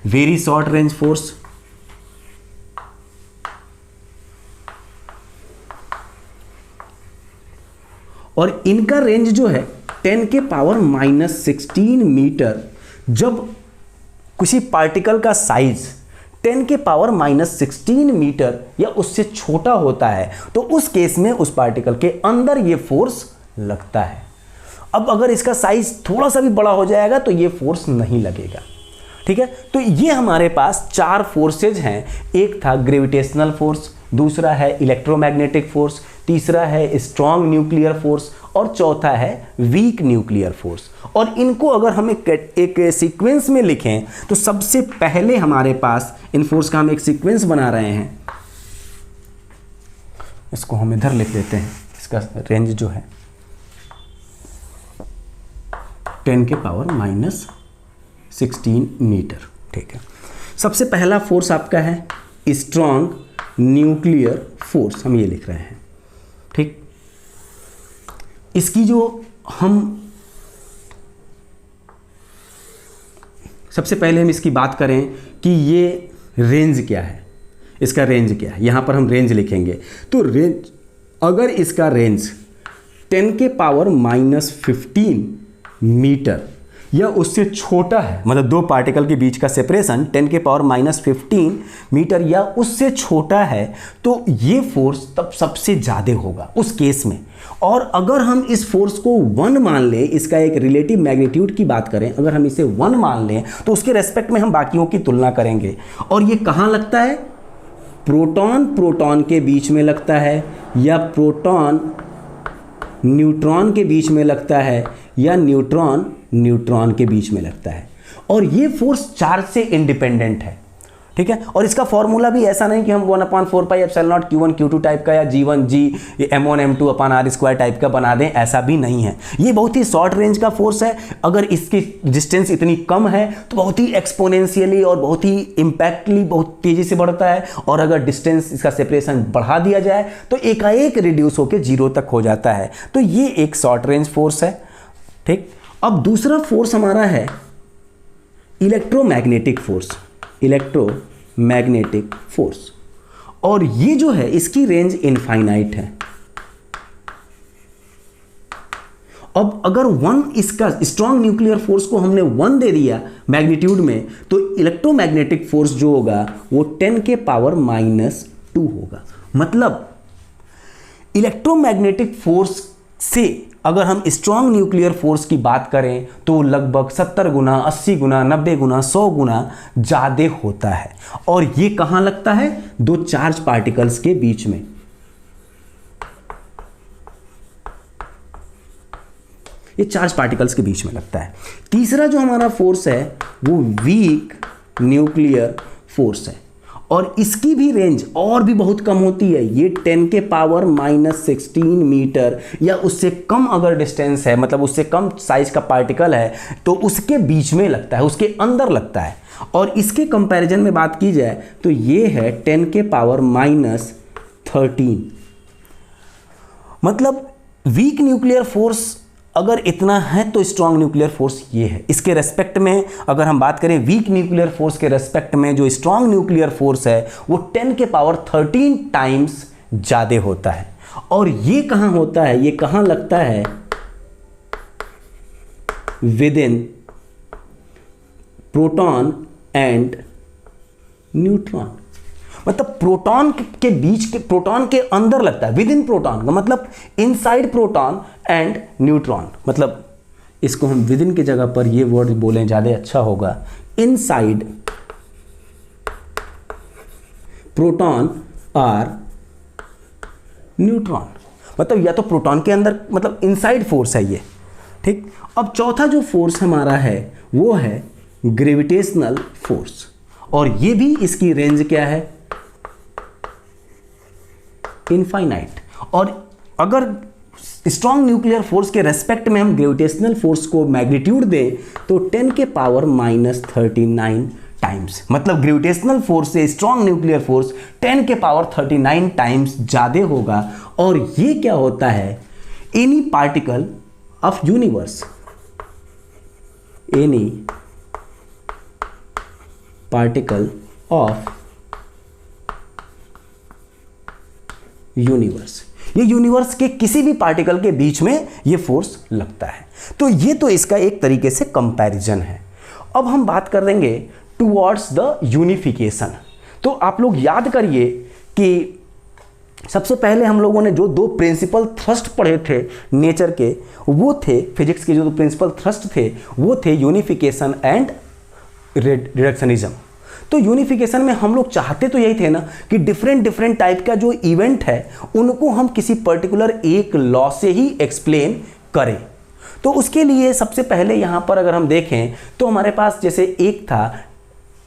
A: वेरी शॉर्ट रेंज फोर्स। और इनका रेंज जो है 10 के पावर -16 मीटर। जब किसी पार्टिकल का साइज 10 के पावर -16 मीटर या उससे छोटा होता है, तो उस केस में उस पार्टिकल के अंदर ये फोर्स लगता है। अब अगर इसका साइज थोड़ा सा भी बड़ा हो जाएगा तो ये फोर्स नहीं लगेगा। ठीक है, तो ये हमारे पास 4 फोर्सेज हैं। एक था ग्रेविटेशनल फोर्स, दूसरा है इलेक्ट्रोमैग्नेटिक फोर्स, तीसरा है स्ट्रॉन्ग न्यूक्लियर फोर्स और चौथा है वीक न्यूक्लियर फोर्स। और इनको अगर हम एक सीक्वेंस में लिखें तो सबसे पहले हमारे पास इन फोर्स का हम एक सीक्वेंस बना रहे हैं। इसको हम इधर लिख देते हैं। इसका रेंज जो है 10 के पावर -16 मीटर। ठीक है, सबसे पहला फोर्स आपका है स्ट्रॉन्ग न्यूक्लियर फोर्स, हम ये लिख रहे हैं। ठीक, इसकी जो हम सबसे पहले हम इसकी बात करें कि ये रेंज क्या है, इसका रेंज क्या है, यहां पर हम रेंज लिखेंगे। तो रेंज, अगर इसका रेंज 10 के पावर -15 मीटर या उससे छोटा है, मतलब दो पार्टिकल के बीच का सेपरेशन 10 के पावर -15 मीटर या उससे छोटा है, तो ये फोर्स तब सबसे ज़्यादा होगा उस केस में। और अगर हम इस फोर्स को 1 मान लें, इसका एक रिलेटिव मैग्नीट्यूड की बात करें, अगर हम इसे 1 मान लें तो उसके रेस्पेक्ट में हम बाकियों की तुलना करेंगे। और ये कहाँ लगता है? प्रोटॉन प्रोटॉन के बीच में लगता है, या प्रोटॉन न्यूट्रॉन के बीच में लगता है, या न्यूट्रॉन न्यूट्रॉन के बीच में लगता है। और ये फोर्स चार्ज से इंडिपेंडेंट है। ठीक है, और इसका फॉर्मूला भी ऐसा नहीं कि हम 1/4πε0 Q1 Q2 टाइप का या G1G M1 M2/R² टाइप का बना दें, ऐसा भी नहीं है। ये बहुत ही शॉर्ट रेंज का फोर्स है। अगर इसकी डिस्टेंस इतनी कम है तो बहुत ही एक्सपोनेंशियली और बहुत ही इम्पैक्टली बहुत तेज़ी से बढ़ता है, और अगर डिस्टेंस इसका सेपरेशन बढ़ा दिया जाए तो एकाएक रिड्यूस होकर 0 तक हो जाता है। तो ये एक शॉर्ट रेंज फोर्स है। ठीक, अब दूसरा फोर्स हमारा है इलेक्ट्रोमैग्नेटिक फोर्स, इलेक्ट्रोमैग्नेटिक फोर्स। और ये जो है इसकी रेंज इनफाइनाइट है। अब अगर 1, इसका स्ट्रॉन्ग न्यूक्लियर फोर्स को हमने 1 दे दिया मैग्नीट्यूड में, तो इलेक्ट्रोमैग्नेटिक फोर्स जो होगा वो 10 के पावर -2 होगा। मतलब इलेक्ट्रोमैग्नेटिक फोर्स से अगर हम स्ट्रॉन्ग न्यूक्लियर फोर्स की बात करें तो लगभग 70 गुना, 80 गुना, 90 गुना, 100 गुना ज़्यादा होता है। और ये कहाँ लगता है? दो चार्ज पार्टिकल्स के बीच में। ये चार्ज पार्टिकल्स के बीच में लगता है। तीसरा जो हमारा फोर्स है वो वीक न्यूक्लियर फोर्स है, और इसकी भी रेंज और भी बहुत कम होती है। ये 10 के पावर -16 मीटर या उससे कम अगर डिस्टेंस है, मतलब उससे कम साइज का पार्टिकल है, तो उसके बीच में लगता है, उसके अंदर लगता है। और इसके कंपैरिजन में बात की जाए तो ये है 10 के पावर -13। मतलब वीक न्यूक्लियर फोर्स अगर इतना है तो स्ट्रॉन्ग न्यूक्लियर फोर्स ये है। इसके रेस्पेक्ट में अगर हम बात करें वीक न्यूक्लियर फोर्स के रेस्पेक्ट में, जो स्ट्रॉन्ग न्यूक्लियर फोर्स है वो 10 के पावर 13 टाइम्स ज़्यादा होता है। और ये कहाँ होता है? ये कहाँ लगता है? With in proton and neutron. मतलब प्रोटॉन के बीच के, प्रोटॉन के अंदर लगता है। विद इन प्रोटॉन का मतलब इनसाइड प्रोटॉन एंड न्यूट्रॉन। मतलब इसको हम विद इन की जगह पर ये वर्ड बोलें ज़्यादा अच्छा होगा, इनसाइड प्रोटॉन और न्यूट्रॉन, मतलब या तो प्रोटॉन के अंदर, मतलब इनसाइड फोर्स है ये, ठीक। अब चौथा जो फोर्स हमारा है वो है ग्रेविटेशनल फोर्स, और ये भी इसकी रेंज क्या है, इनफाइनाइट। और अगर स्ट्रॉन्ग न्यूक्लियर फोर्स के रेस्पेक्ट में हम ग्रेविटेशनल फोर्स को मैग्नीट्यूड दें तो 10 के पावर -39 टाइम्स, मतलब ग्रेविटेशनल फोर्स से स्ट्रॉन्ग न्यूक्लियर फोर्स 10 के पावर 39 टाइम्स ज़्यादा होगा। और ये क्या होता है, any particle of universe, any particle of universe, ये यूनिवर्स के किसी भी पार्टिकल के बीच में ये फोर्स लगता है। तो ये तो इसका एक तरीके से कंपैरिजन है। अब हम बात कर देंगे टुवर्ड्स द यूनिफिकेशन। तो आप लोग याद करिए कि सबसे पहले हम लोगों ने जो 2 प्रिंसिपल थ्रस्ट पढ़े थे नेचर के, वो थे फिजिक्स के जो 2 प्रिंसिपल थ्रस्ट थे वो थे यूनिफिकेशन एंड रिडक्शनिज्म। तो यूनिफिकेशन में हम लोग चाहते तो यही थे ना कि डिफरेंट टाइप का जो इवेंट है उनको हम किसी पर्टिकुलर एक लॉ से ही एक्सप्लेन करें। तो उसके लिए सबसे पहले यहाँ पर अगर हम देखें तो हमारे पास जैसे एक था,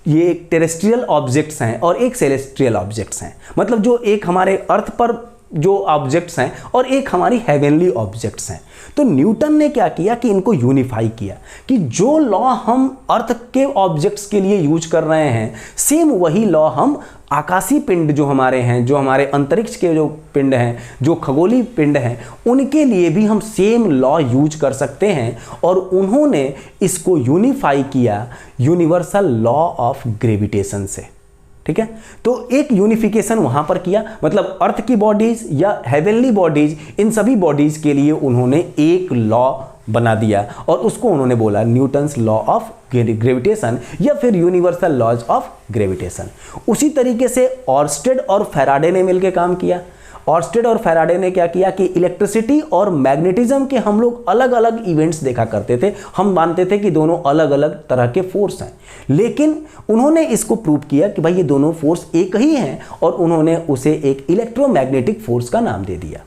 A: ये एक टेरेस्ट्रियल ऑब्जेक्ट्स हैं और एक सेलेस्ट्रियल ऑब्जेक्ट्स हैं, मतलब जो एक हमारे अर्थ पर जो ऑब्जेक्ट्स हैं और एक हमारी हेवनली ऑब्जेक्ट्स हैं। तो न्यूटन ने क्या किया कि इनको यूनिफाई किया कि जो लॉ हम अर्थ के ऑब्जेक्ट्स के लिए यूज कर रहे हैं सेम वही लॉ हम आकाशीय पिंड जो हमारे हैं, जो हमारे अंतरिक्ष के जो पिंड हैं, जो खगोलीय पिंड हैं, उनके लिए भी हम सेम लॉ यूज कर सकते हैं। और उन्होंने इसको यूनिफाई किया यूनिवर्सल लॉ ऑफ ग्रेविटेशन से, ठीक है। तो एक यूनिफिकेशन वहां पर किया, मतलब अर्थ की बॉडीज या हेवनली बॉडीज, इन सभी बॉडीज के लिए उन्होंने एक लॉ बना दिया और उसको उन्होंने बोला न्यूटन्स लॉ ऑफ ग्रेविटेशन या फिर यूनिवर्सल लॉज ऑफ ग्रेविटेशन। उसी तरीके से ऑर्स्टेड और फैराडे ने मिलकर काम किया। ऑर्स्टेड और फैराडे ने क्या किया कि इलेक्ट्रिसिटी और मैग्नेटिज्म के हम लोग अलग अलग इवेंट्स देखा करते थे, हम मानते थे कि दोनों अलग अलग तरह के फोर्स हैं, लेकिन उन्होंने इसको प्रूव किया कि भाई ये दोनों फोर्स एक ही हैं और उन्होंने उसे एक इलेक्ट्रोमैग्नेटिक फोर्स का नाम दे दिया,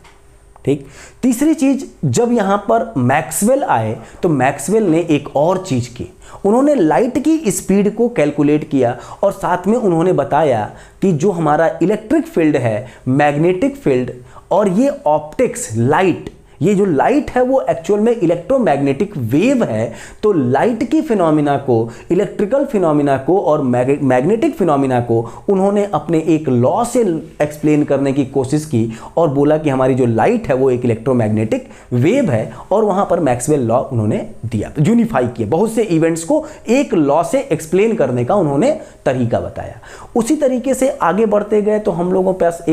A: ठीक। तीसरी चीज, जब यहां पर मैक्सवेल आए तो मैक्सवेल ने एक और चीज की, उन्होंने लाइट की स्पीड को कैलकुलेट किया और साथ में उन्होंने बताया कि जो हमारा इलेक्ट्रिक फील्ड है, मैग्नेटिक फील्ड और ये ऑप्टिक्स लाइट, ये जो लाइट है वो एक्चुअल में इलेक्ट्रोमैग्नेटिक वेव है। तो लाइट की फिनोमिना को, इलेक्ट्रिकल फिनोमिना को और मैग्नेटिक फिनोमिना को उन्होंने अपने एक लॉ से एक्सप्लेन करने की कोशिश की और बोला कि हमारी जो लाइट है वो एक इलेक्ट्रोमैग्नेटिक वेव है, और वहां पर मैक्सवेल लॉ उन्होंने दिया, यूनिफाई किया, बहुत से इवेंट्स को एक लॉ से एक्सप्लेन करने का उन्होंने तरीका बताया। उसी तरीके से आगे बढ़ते गए तो हम लोगों के पास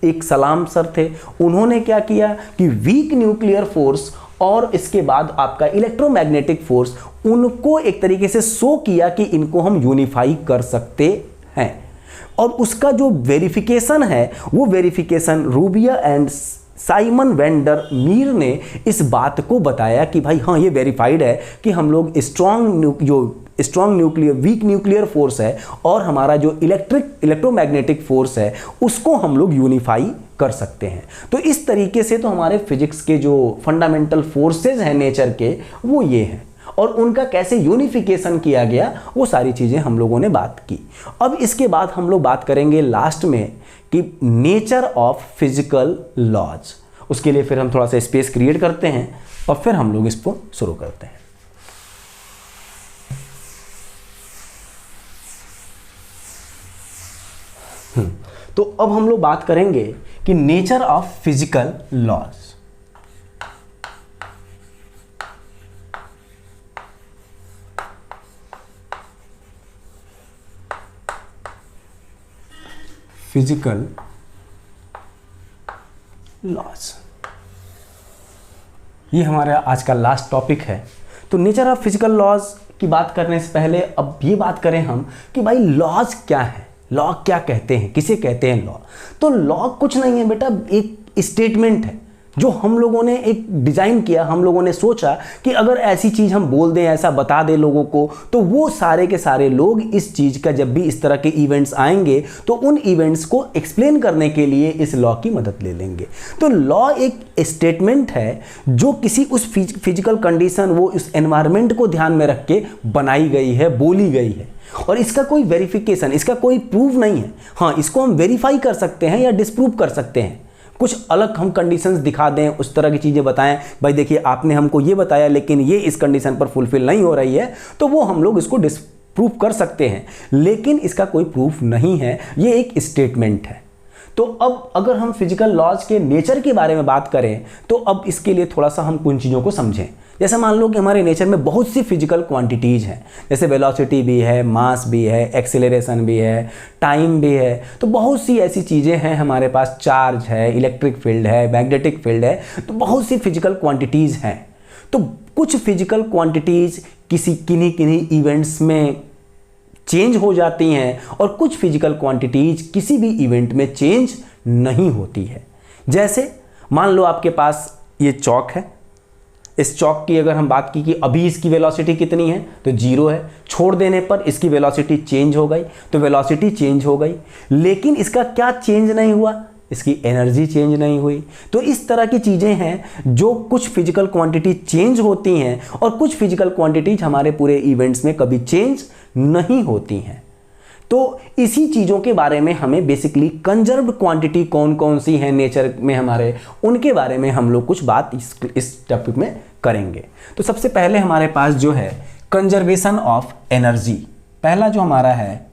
A: एक सलाम सर थे, उन्होंने क्या किया कि वीक न्यूक्लियर फोर्स और इसके बाद आपका इलेक्ट्रोमैग्नेटिक फोर्स, उनको एक तरीके से शो किया कि इनको हम यूनिफाई कर सकते हैं। और उसका जो वेरिफिकेशन है वो verification rubia and Simon vendor Mir ने इस बात को बताया कि भाई हाँ ये वेरीफाइड है कि हम लोग strong nuclear, weak nuclear force है और हमारा जो इलेक्ट्रोमैग्नेटिक फोर्स है उसको हम लोग यूनिफाई कर सकते हैं। तो इस तरीके से तो हमारे फिजिक्स के जो फंडामेंटल फोर्सेज हैं नेचर के वो ये हैं, और उनका कैसे यूनिफिकेशन किया गया वो सारी चीज़ें हम लोगों ने बात की। अब इसके बाद हम लोग बात करेंगे लास्ट में कि नेचर ऑफ फिजिकल लॉज। उसके लिए फिर हम थोड़ा सा स्पेस क्रिएट करते हैं और फिर हम लोग इसको शुरू करते हैं। तो अब हम लोग बात करेंगे कि nature of physical laws. Physical laws, ये हमारा आज का लास्ट टॉपिक है। तो नेचर ऑफ फिजिकल लॉज की बात करने से पहले अब ये बात करें हम कि भाई लॉज क्या है, लॉ क्या कहते हैं, किसे कहते हैं लॉ। तो लॉ कुछ नहीं है बेटा, एक स्टेटमेंट है, जो हम लोगों ने एक डिज़ाइन किया, हम लोगों ने सोचा कि अगर ऐसी चीज़ हम बोल दें, ऐसा बता दें लोगों को, तो वो सारे के सारे लोग इस चीज़ का, जब भी इस तरह के इवेंट्स आएंगे तो उन इवेंट्स को एक्सप्लेन करने के लिए इस लॉ की मदद ले लेंगे। तो लॉ एक स्टेटमेंट है जो किसी उस फिजिकल कंडीशन, वो उस एनवायरनमेंट को ध्यान में रख के बनाई गई है, बोली गई है, और इसका कोई वेरिफिकेशन, इसका कोई प्रूफ नहीं है। हाँ, इसको हम वेरीफाई कर सकते हैं या डिसप्रूव कर सकते हैं, कुछ अलग हम कंडीशंस दिखा दें, उस तरह की चीज़ें बताएं, भाई देखिए आपने हमको ये बताया लेकिन ये इस कंडीशन पर फुलफिल नहीं हो रही है, तो वो हम लोग इसको डिसप्रूव कर सकते हैं, लेकिन इसका कोई प्रूफ नहीं है, ये एक स्टेटमेंट है। तो अब अगर हम फिजिकल लॉज के नेचर के बारे में बात करें तो अब इसके लिए थोड़ा सा हम कुछ चीज़ों को समझें। जैसे मान लो कि हमारे नेचर में बहुत सी फिजिकल क्वांटिटीज़ हैं, जैसे वेलोसिटी भी है, मास भी है, एक्सेलरेशन भी है, टाइम भी है। तो बहुत सी ऐसी चीज़ें हैं हमारे पास, चार्ज है, इलेक्ट्रिक फील्ड है, मैग्नेटिक फील्ड है, तो बहुत सी फिजिकल क्वांटिटीज़ हैं। तो कुछ फिजिकल क्वांटिटीज़ किन्हीं किन्हीं इवेंट्स में चेंज हो जाती हैं और कुछ फिजिकल क्वांटिटीज किसी भी इवेंट में चेंज नहीं होती है। जैसे मान लो आपके पास ये चौक है, इस चौक की अगर हम बात की कि अभी इसकी वेलोसिटी कितनी है तो 0 है, छोड़ देने पर इसकी वेलोसिटी चेंज हो गई, तो वेलोसिटी चेंज हो गई, लेकिन इसका क्या चेंज नहीं हुआ, इसकी एनर्जी चेंज नहीं हुई। तो इस तरह की चीज़ें हैं जो कुछ फिजिकल क्वांटिटी चेंज होती हैं और कुछ फिजिकल क्वांटिटीज हमारे पूरे इवेंट्स में कभी चेंज नहीं होती हैं। तो इसी चीज़ों के बारे में हमें बेसिकली कंजर्व्ड क्वांटिटी कौन कौन सी हैं नेचर में हमारे, उनके बारे में हम लोग कुछ बात इस टॉपिक में करेंगे। तो सबसे पहले हमारे पास जो है कंजर्वेशन ऑफ एनर्जी, पहला जो हमारा है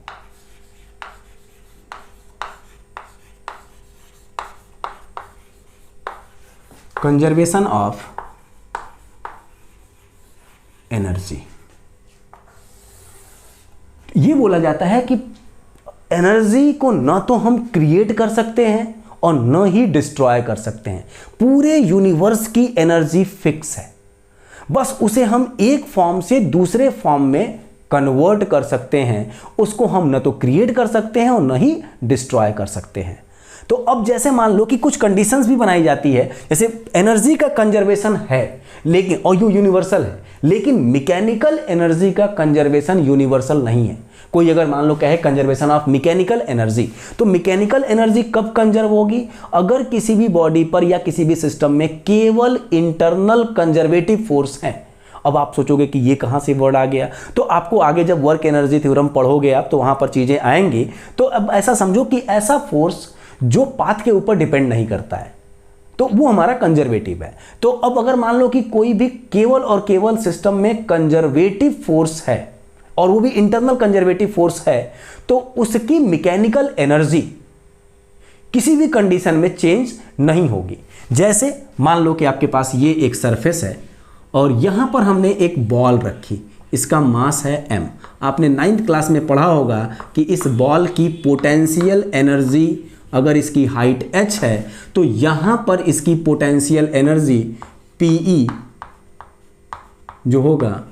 A: कंजर्वेशन ऑफ एनर्जी। ये बोला जाता है कि एनर्जी को ना तो हम क्रिएट कर सकते हैं और न ही डिस्ट्रॉय कर सकते हैं। पूरे यूनिवर्स की एनर्जी फिक्स है, बस उसे हम एक फॉर्म से दूसरे फॉर्म में कन्वर्ट कर सकते हैं। उसको हम न तो क्रिएट कर सकते हैं और न ही डिस्ट्रॉय कर सकते हैं। तो अब जैसे मान लो कि कुछ कंडीशंस भी बनाई जाती है, जैसे एनर्जी का कंजर्वेशन है लेकिन, और ये यूनिवर्सल है, लेकिन मैकेनिकल एनर्जी का कंजर्वेशन यूनिवर्सल नहीं है। कोई अगर मान लो कहे कंजर्वेशन ऑफ मैकेनिकल एनर्जी, तो मैकेनिकल एनर्जी कब कंजर्व होगी, अगर किसी भी बॉडी पर या किसी भी सिस्टम में केवल इंटरनल कंजर्वेटिव फोर्स है। अब आप सोचोगे कि ये कहाँ से वर्ड आ गया, तो आपको आगे जब वर्क एनर्जी थ्योरम पढ़ोगे आप तो वहाँ पर चीज़ें आएंगी। तो अब ऐसा समझो कि ऐसा फोर्स जो पाथ के ऊपर डिपेंड नहीं करता है, तो वो हमारा कंजर्वेटिव है। तो अब अगर मान लो कि कोई भी केवल और केवल सिस्टम में कंजर्वेटिव फोर्स है और वो भी इंटरनल कंजर्वेटिव फोर्स है, तो उसकी मैकेनिकल एनर्जी किसी भी कंडीशन में चेंज नहीं होगी। जैसे मान लो कि आपके पास ये एक सरफेस है और यहां पर हमने एक बॉल रखी, इसका मास है m। आपने 9th क्लास में पढ़ा होगा कि इस बॉल की पोटेंशियल एनर्जी, अगर इसकी हाइट h है तो यहां पर इसकी पोटेंशियल एनर्जी Pe जो होगा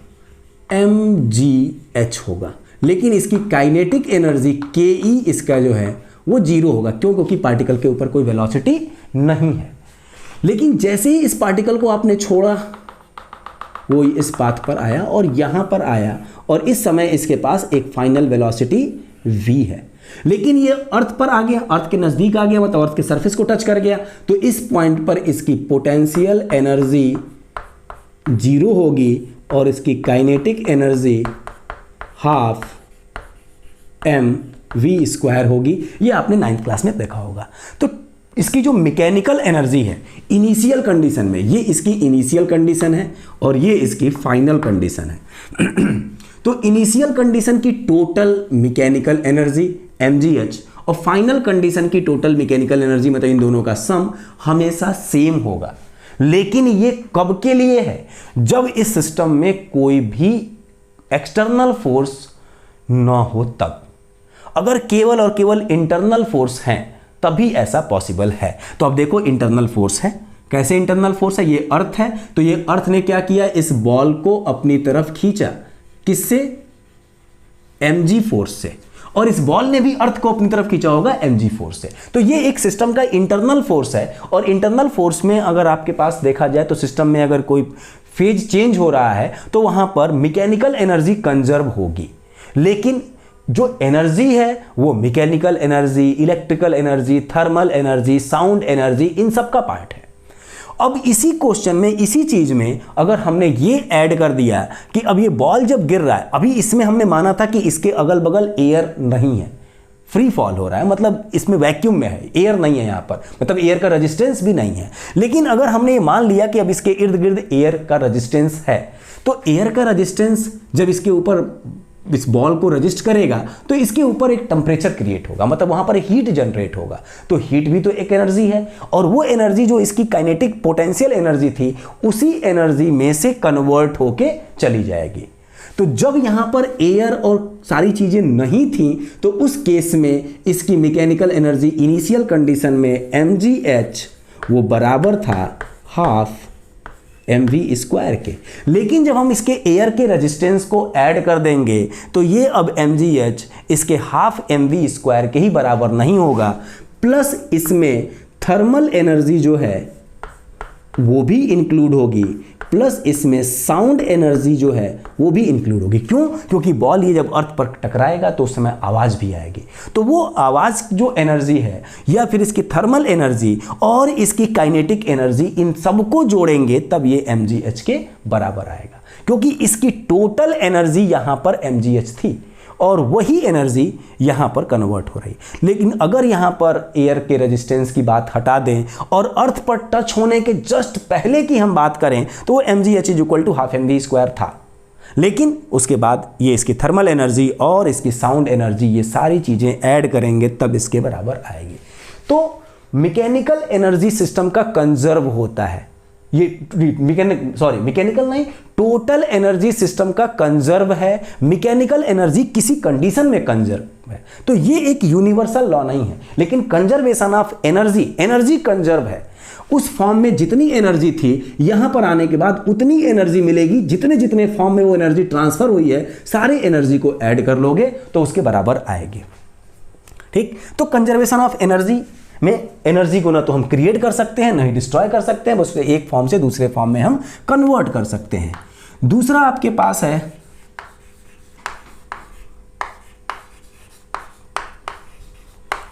A: mgh होगा, लेकिन इसकी काइनेटिक एनर्जी Ke इसका जो है वो 0 होगा। क्यों? क्योंकि पार्टिकल के ऊपर कोई वेलोसिटी नहीं है। लेकिन जैसे ही इस पार्टिकल को आपने छोड़ा, वो इस पाथ पर आया और यहां पर आया, और इस समय इसके पास एक फाइनल वेलोसिटी v है। लेकिन ये अर्थ पर आ गया, अर्थ के नज़दीक आ गया, मतलब अर्थ के सरफेस को टच कर गया, तो इस पॉइंट पर इसकी पोटेंशियल एनर्जी 0 होगी और इसकी काइनेटिक एनर्जी हाफ mv² होगी। ये आपने 9th क्लास में देखा होगा। तो इसकी जो मैकेनिकल एनर्जी है इनिशियल कंडीशन में, ये इसकी इनिशियल कंडीशन है और ये इसकी फाइनल कंडीशन है। तो इनिशियल कंडीशन की टोटल मैकेनिकल एनर्जी mgh और फाइनल कंडीशन की टोटल मैकेनिकल एनर्जी, मतलब इन दोनों का सम हमेशा सेम होगा। लेकिन ये कब के लिए है? जब इस सिस्टम में कोई भी एक्सटर्नल फोर्स ना हो तब। अगर केवल और केवल इंटरनल फोर्स हैं तभी ऐसा पॉसिबल है। तो अब देखो इंटरनल फोर्स है, कैसे इंटरनल फोर्स है? ये अर्थ है, तो ये अर्थ ने क्या किया, इस बॉल को अपनी तरफ खींचा, किससे? mg फोर्स से। और इस बॉल ने भी अर्थ को अपनी तरफ खींचा होगा mg फोर्स से। तो ये एक सिस्टम का इंटरनल फोर्स है, और इंटरनल फोर्स में अगर आपके पास देखा जाए तो सिस्टम में अगर कोई फेज चेंज हो रहा है तो वहां पर मैकेनिकल एनर्जी कंजर्व होगी, लेकिन जो एनर्जी है वो mechanical energy, electrical energy, thermal energy, sound energy, इन सब का पार्ट है। अब इसी क्वेश्चन में, इसी चीज में अगर हमने ये ऐड कर दिया कि अब ये बॉल जब गिर रहा है, अभी इसमें हमने माना था कि इसके अगल बगल एयर नहीं है, फ्री फॉल हो रहा है, मतलब इसमें वैक्यूम में है, एयर नहीं है यहाँ पर, मतलब एयर का रेजिस्टेंस भी नहीं है। लेकिन अगर हमने ये मान लिया कि अब इसके इर्द गिर्द एयर का रेजिस्टेंस है, तो एयर का रेजिस्टेंस जब इसके ऊपर इस बॉल को रजिस्ट करेगा तो इसके ऊपर एक टेम्परेचर क्रिएट होगा, मतलब वहां पर हीट जनरेट होगा। तो हीट भी तो एक एनर्जी है, और वो एनर्जी जो इसकी काइनेटिक पोटेंशियल एनर्जी थी उसी एनर्जी में से कन्वर्ट होके चली जाएगी। तो जब यहां पर एयर और सारी चीजें नहीं थी तो उस केस में इसकी मैकेनिकल एनर्जी इनिशियल कंडीशन में mgh वो बराबर था हाफ mv स्क्वायर के। लेकिन जब हम इसके एयर के रेजिस्टेंस को ऐड कर देंगे तो ये अब mgh इसके हाफ mv स्क्वायर के ही बराबर नहीं होगा, प्लस इसमें थर्मल एनर्जी जो है वो भी इंक्लूड होगी, प्लस इसमें साउंड एनर्जी जो है वो भी इंक्लूड होगी। क्यों? क्योंकि बॉल ये जब अर्थ पर टकराएगा तो उस समय आवाज़ भी आएगी। तो वो आवाज़ जो एनर्जी है या फिर इसकी थर्मल एनर्जी और इसकी काइनेटिक एनर्जी, इन सबको जोड़ेंगे तब ये mgh के बराबर आएगा, क्योंकि इसकी टोटल एनर्जी यहाँ पर mgh थी और वही एनर्जी यहाँ पर कन्वर्ट हो रही। लेकिन अगर यहाँ पर एयर के रेजिस्टेंस की बात हटा दें और अर्थ पर टच होने के जस्ट पहले की हम बात करें तो वो mgh equal to half mv square था, लेकिन उसके बाद ये इसकी थर्मल एनर्जी और इसकी साउंड एनर्जी, ये सारी चीज़ें ऐड करेंगे तब इसके बराबर आएगी। तो मैकेनिकल एनर्जी सिस्टम का कंजर्व होता है, ये मैकेनिकल नहीं, टोटल एनर्जी सिस्टम का कंजर्व है। मैकेनिकल एनर्जी किसी कंडीशन में कंजर्व है, तो ये एक यूनिवर्सल लॉ नहीं है, लेकिन कंजर्वेशन ऑफ एनर्जी कंजर्व है। उस फॉर्म में जितनी एनर्जी थी यहां पर आने के बाद उतनी एनर्जी मिलेगी, जितने जितने फॉर्म में वो एनर्जी ट्रांसफर हुई है सारे एनर्जी को ऐड कर लोगे तो उसके बराबर आएगी। ठीक, तो कंजर्वेशन ऑफ एनर्जी में एनर्जी को ना तो हम क्रिएट कर सकते हैं ना ही डिस्ट्रॉय कर सकते हैं, बस एक फॉर्म से दूसरे फॉर्म में हम कन्वर्ट कर सकते हैं। दूसरा आपके पास है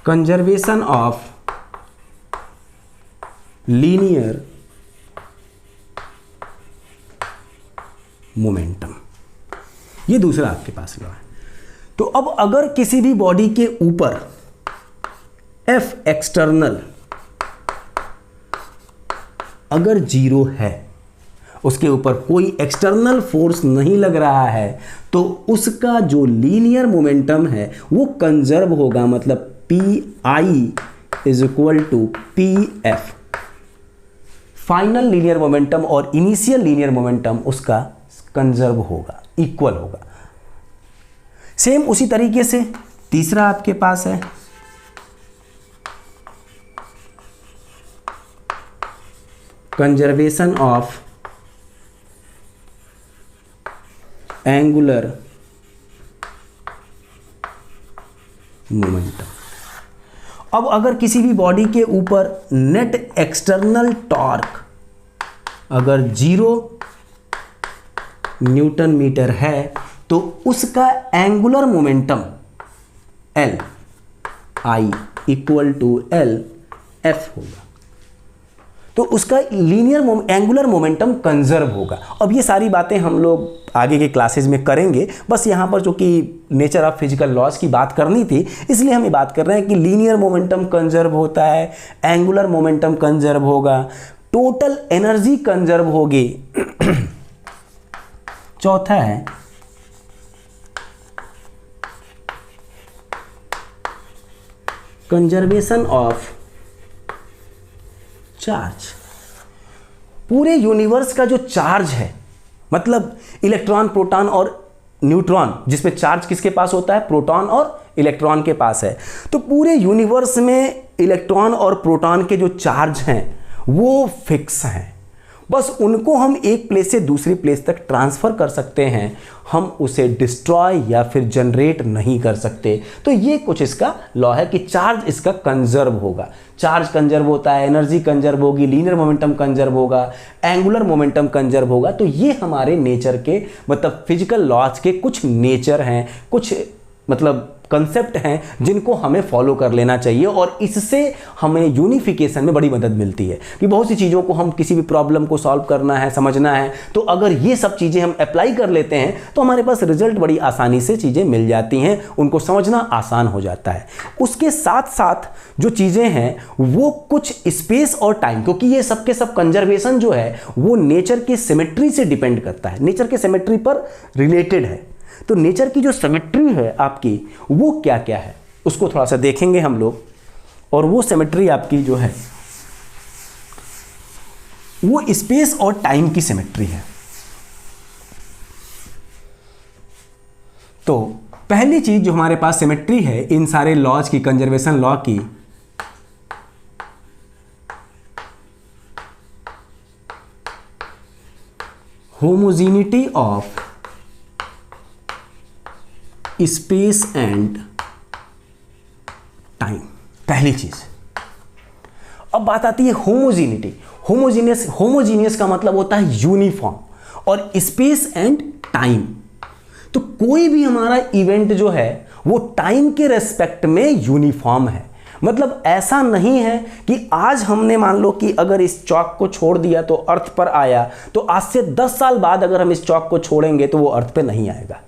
A: कंजर्वेशन ऑफ लीनियर मोमेंटम, ये दूसरा आपके पास लॉ है। तो अब अगर किसी भी बॉडी के ऊपर F एक्सटर्नल अगर 0 है, उसके ऊपर कोई एक्सटर्नल फोर्स नहीं लग रहा है, तो उसका जो लीनियर मोमेंटम है वो कंजर्व होगा, मतलब Pi is equal to Pf। Final linear momentum और इनिशियल लीनियर मोमेंटम उसका कंजर्व होगा, इक्वल होगा। सेम उसी तरीके से तीसरा आपके पास है कंजर्वेशन ऑफ एंगुलर मोमेंटम। अब अगर किसी भी बॉडी के ऊपर नेट एक्सटर्नल टॉर्क अगर 0 न्यूटन मीटर है तो उसका angular momentum L I equal to L F होगा, तो उसका लीनियर एंगुलर मोमेंटम कंजर्व होगा। अब ये सारी बातें हम लोग आगे के क्लासेस में करेंगे, बस यहाँ पर जो कि नेचर ऑफ फिजिकल लॉज की बात करनी थी इसलिए हम ये बात कर रहे हैं कि लीनियर मोमेंटम कंजर्व होता है, एंगुलर मोमेंटम कंजर्व होगा, टोटल एनर्जी कंजर्व होगी। चौथा है कंजर्वेशन ऑफ चार्ज। पूरे यूनिवर्स का जो चार्ज है, मतलब इलेक्ट्रॉन, प्रोटॉन और न्यूट्रॉन, जिसपे चार्ज किसके पास होता है, प्रोटॉन और इलेक्ट्रॉन के पास है। तो पूरे यूनिवर्स में इलेक्ट्रॉन और प्रोटॉन के जो चार्ज हैं वो फिक्स हैं, बस उनको हम एक प्लेस से दूसरी प्लेस तक ट्रांसफ़र कर सकते हैं, हम उसे डिस्ट्रॉय या फिर जनरेट नहीं कर सकते। तो ये कुछ इसका लॉ है कि चार्ज इसका कंजर्व होगा, चार्ज कंजर्व होता है, एनर्जी कंजर्व होगी, लीनियर मोमेंटम कंजर्व होगा, एंगुलर मोमेंटम कंजर्व होगा। तो ये हमारे नेचर के मतलब फिजिकल लॉज के कुछ नेचर हैं, कुछ मतलब कंसेप्ट हैं जिनको हमें फॉलो कर लेना चाहिए, और इससे हमें यूनिफिकेशन में बड़ी मदद मिलती है कि बहुत सी चीज़ों को हम किसी भी प्रॉब्लम को सॉल्व करना है, समझना है, तो अगर ये सब चीज़ें हम अप्लाई कर लेते हैं तो हमारे पास रिजल्ट बड़ी आसानी से चीज़ें मिल जाती हैं, उनको समझना आसान हो जाता है। उसके साथ साथ जो चीज़ें हैं वो कुछ स्पेस और टाइम, क्योंकि ये सब के सब कंजर्वेशन जो है वो नेचर की सिमेट्री से डिपेंड करता है, नेचर के सिमेट्री पर रिलेटेड है। तो नेचर की जो सिमेट्री है आपकी वो क्या क्या है उसको थोड़ा सा देखेंगे हम लोग, और वो सिमेट्री आपकी जो है वो स्पेस और टाइम की सिमेट्री है। तो पहली चीज जो हमारे पास सिमेट्री है इन सारे लॉज की, कंजर्वेशन लॉ की, homogeneity of space and time, पहली चीज। अब बात आती है होमोजीनिटी। होमोजीनियस का मतलब होता है यूनिफॉर्म, और स्पेस एंड टाइम। तो कोई भी हमारा इवेंट जो है वो टाइम के रेस्पेक्ट में यूनिफॉर्म है। मतलब ऐसा नहीं है कि आज हमने मान लो कि अगर इस चौक को छोड़ दिया तो अर्थ पर आया, तो आज से 10 साल बाद अगर हम इस चौक को छोड़ेंगे तो वो अर्थ पे नहीं आएगा।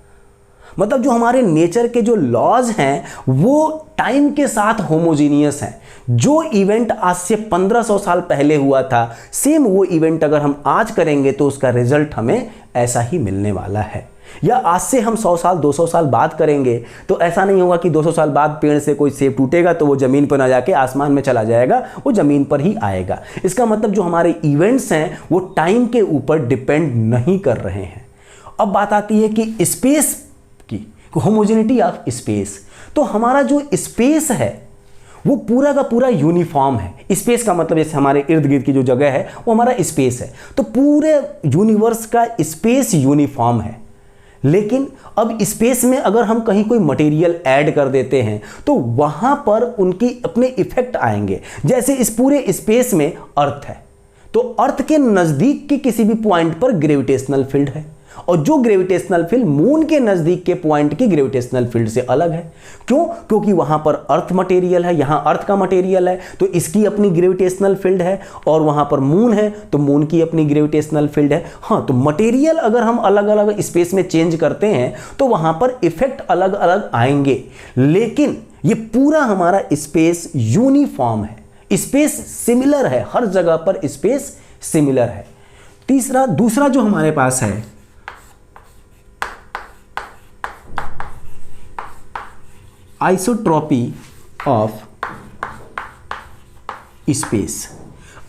A: मतलब जो हमारे नेचर के जो लॉज हैं वो टाइम के साथ होमोजीनियस हैं। जो इवेंट आज से 1500 साल पहले हुआ था, सेम वो इवेंट अगर हम आज करेंगे तो उसका रिजल्ट हमें ऐसा ही मिलने वाला है। या आज से हम 100 साल 200 साल बाद करेंगे तो ऐसा नहीं होगा कि 200 साल बाद पेड़ से कोई सेब टूटेगा तो वो ज़मीन पर ना जाके आसमान में चला जाएगा, वो ज़मीन पर ही आएगा। इसका मतलब जो हमारे इवेंट्स हैं वो टाइम के ऊपर डिपेंड नहीं कर रहे हैं। अब बात आती है कि स्पेस की, होमोजेनिटी ऑफ स्पेस। तो हमारा जो स्पेस है वो पूरा का पूरा यूनिफॉर्म है। स्पेस का मतलब जैसे हमारे इर्द गिर्द की जो जगह है वो हमारा स्पेस है, तो पूरे यूनिवर्स का स्पेस यूनिफॉर्म है। लेकिन अब स्पेस में अगर हम कहीं कोई मटेरियल ऐड कर देते हैं तो वहां पर उनकी अपने इफेक्ट आएंगे। जैसे इस पूरे स्पेस में अर्थ है, तो अर्थ के नज़दीक के किसी भी पॉइंट पर ग्रेविटेशनल फील्ड है, और जो ग्रेविटेशनल फील्ड मून के नज़दीक के पॉइंट की ग्रेविटेशनल फील्ड से अलग है। क्यों? क्योंकि वहां पर अर्थ मटेरियल है, यहां अर्थ का मटेरियल है तो इसकी अपनी ग्रेविटेशनल फील्ड है, और वहां पर मून है तो मून की अपनी ग्रेविटेशनल फील्ड है। हाँ, तो मटेरियल अगर हम अलग अलग स्पेस में चेंज करते हैं तो वहां पर इफेक्ट अलग अलग आएंगे, लेकिन ये पूरा हमारा स्पेस यूनिफॉर्म है, स्पेस सिमिलर है, हर जगह पर स्पेस सिमिलर है। दूसरा जो हमारे पास है isotropy of space.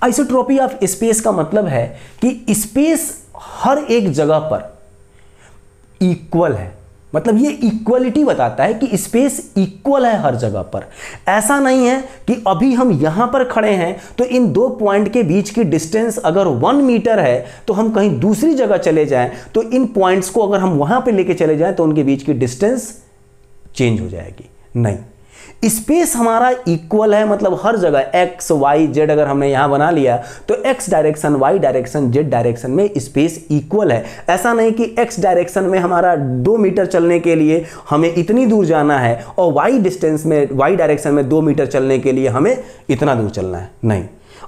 A: Isotropy of space का मतलब है कि स्पेस हर एक जगह पर इक्वल है। मतलब ये इक्वलिटी बताता है कि स्पेस इक्वल है हर जगह पर। ऐसा नहीं है कि अभी हम यहां पर खड़े हैं तो इन दो पॉइंट के बीच की डिस्टेंस अगर 1 मीटर है तो हम कहीं दूसरी जगह चले जाएं तो इन पॉइंट्स को अगर हम वहां पे लेके चले जाएं तो उनके बीच की डिस्टेंस चेंज हो जाएगी। नहीं, स्पेस हमारा इक्वल है। मतलब हर जगह एक्स वाई जेड अगर हमने यहां बना लिया तो X direction Y direction Z direction में स्पेस इक्वल है। ऐसा नहीं कि एक्स डायरेक्शन में हमारा 2 मीटर चलने के लिए हमें इतनी दूर जाना है और वाई डायरेक्शन में 2 मीटर चलने के लिए हमें इतना दूर चलना है। नहीं,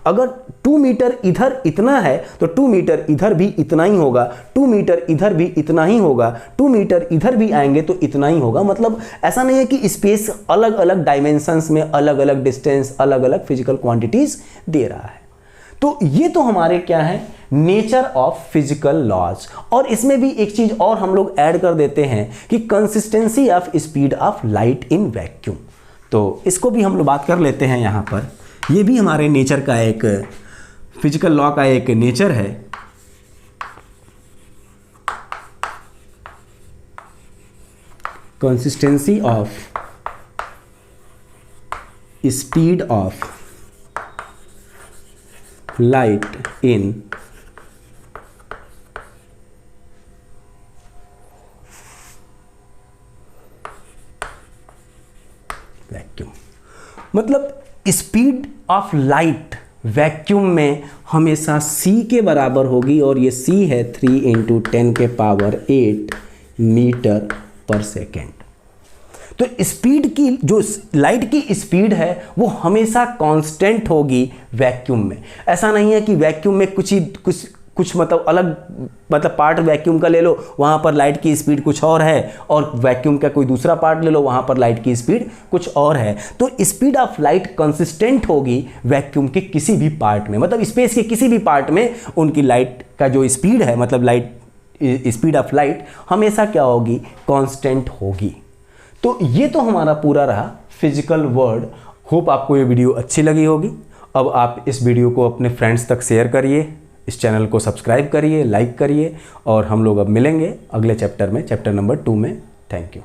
A: अगर 2 मीटर इधर इतना है तो 2 मीटर इधर भी इतना ही होगा, 2 मीटर इधर भी इतना ही होगा, 2 मीटर इधर भी आएंगे तो इतना ही होगा। मतलब ऐसा नहीं है कि स्पेस अलग अलग डायमेंशंस में अलग अलग डिस्टेंस, अलग अलग फिजिकल क्वांटिटीज दे रहा है। तो ये तो हमारे क्या है, नेचर ऑफ फिजिकल लॉज। और इसमें भी एक चीज और हम लोग ऐड कर देते हैं कि consistency of speed of light in vacuum. तो इसको भी हम लोग बात कर लेते हैं यहाँ पर। ये भी हमारे नेचर का एक, फिजिकल लॉ का एक नेचर है। Consistency of speed of light in vacuum. मतलब स्पीड ऑफ लाइट वैक्यूम में हमेशा c के बराबर होगी, और ये c है 3 × 10⁸ मीटर पर सेकेंड। तो स्पीड की जो लाइट की स्पीड है वो हमेशा कांस्टेंट होगी वैक्यूम में। ऐसा नहीं है कि वैक्यूम में कुछ मतलब अलग मतलब पार्ट वैक्यूम का ले लो, वहाँ पर लाइट की स्पीड कुछ और है, और वैक्यूम का कोई दूसरा पार्ट ले लो, वहाँ पर लाइट की स्पीड कुछ और है। तो स्पीड ऑफ लाइट कंसिस्टेंट होगी वैक्यूम के किसी भी पार्ट में, मतलब स्पेस के किसी भी पार्ट में उनकी लाइट का जो स्पीड है, मतलब लाइट स्पीड ऑफ लाइट हमेशा क्या होगी, कांस्टेंट होगी। तो ये तो हमारा पूरा रहा फिजिकल वर्ल्ड। होप आपको ये वीडियो अच्छी लगी होगी। अब आप इस वीडियो को अपने फ्रेंड्स तक शेयर करिए, इस चैनल को सब्सक्राइब करिए, लाइक करिए, और हम लोग अब मिलेंगे अगले चैप्टर में, चैप्टर नंबर 2 में। Thank you.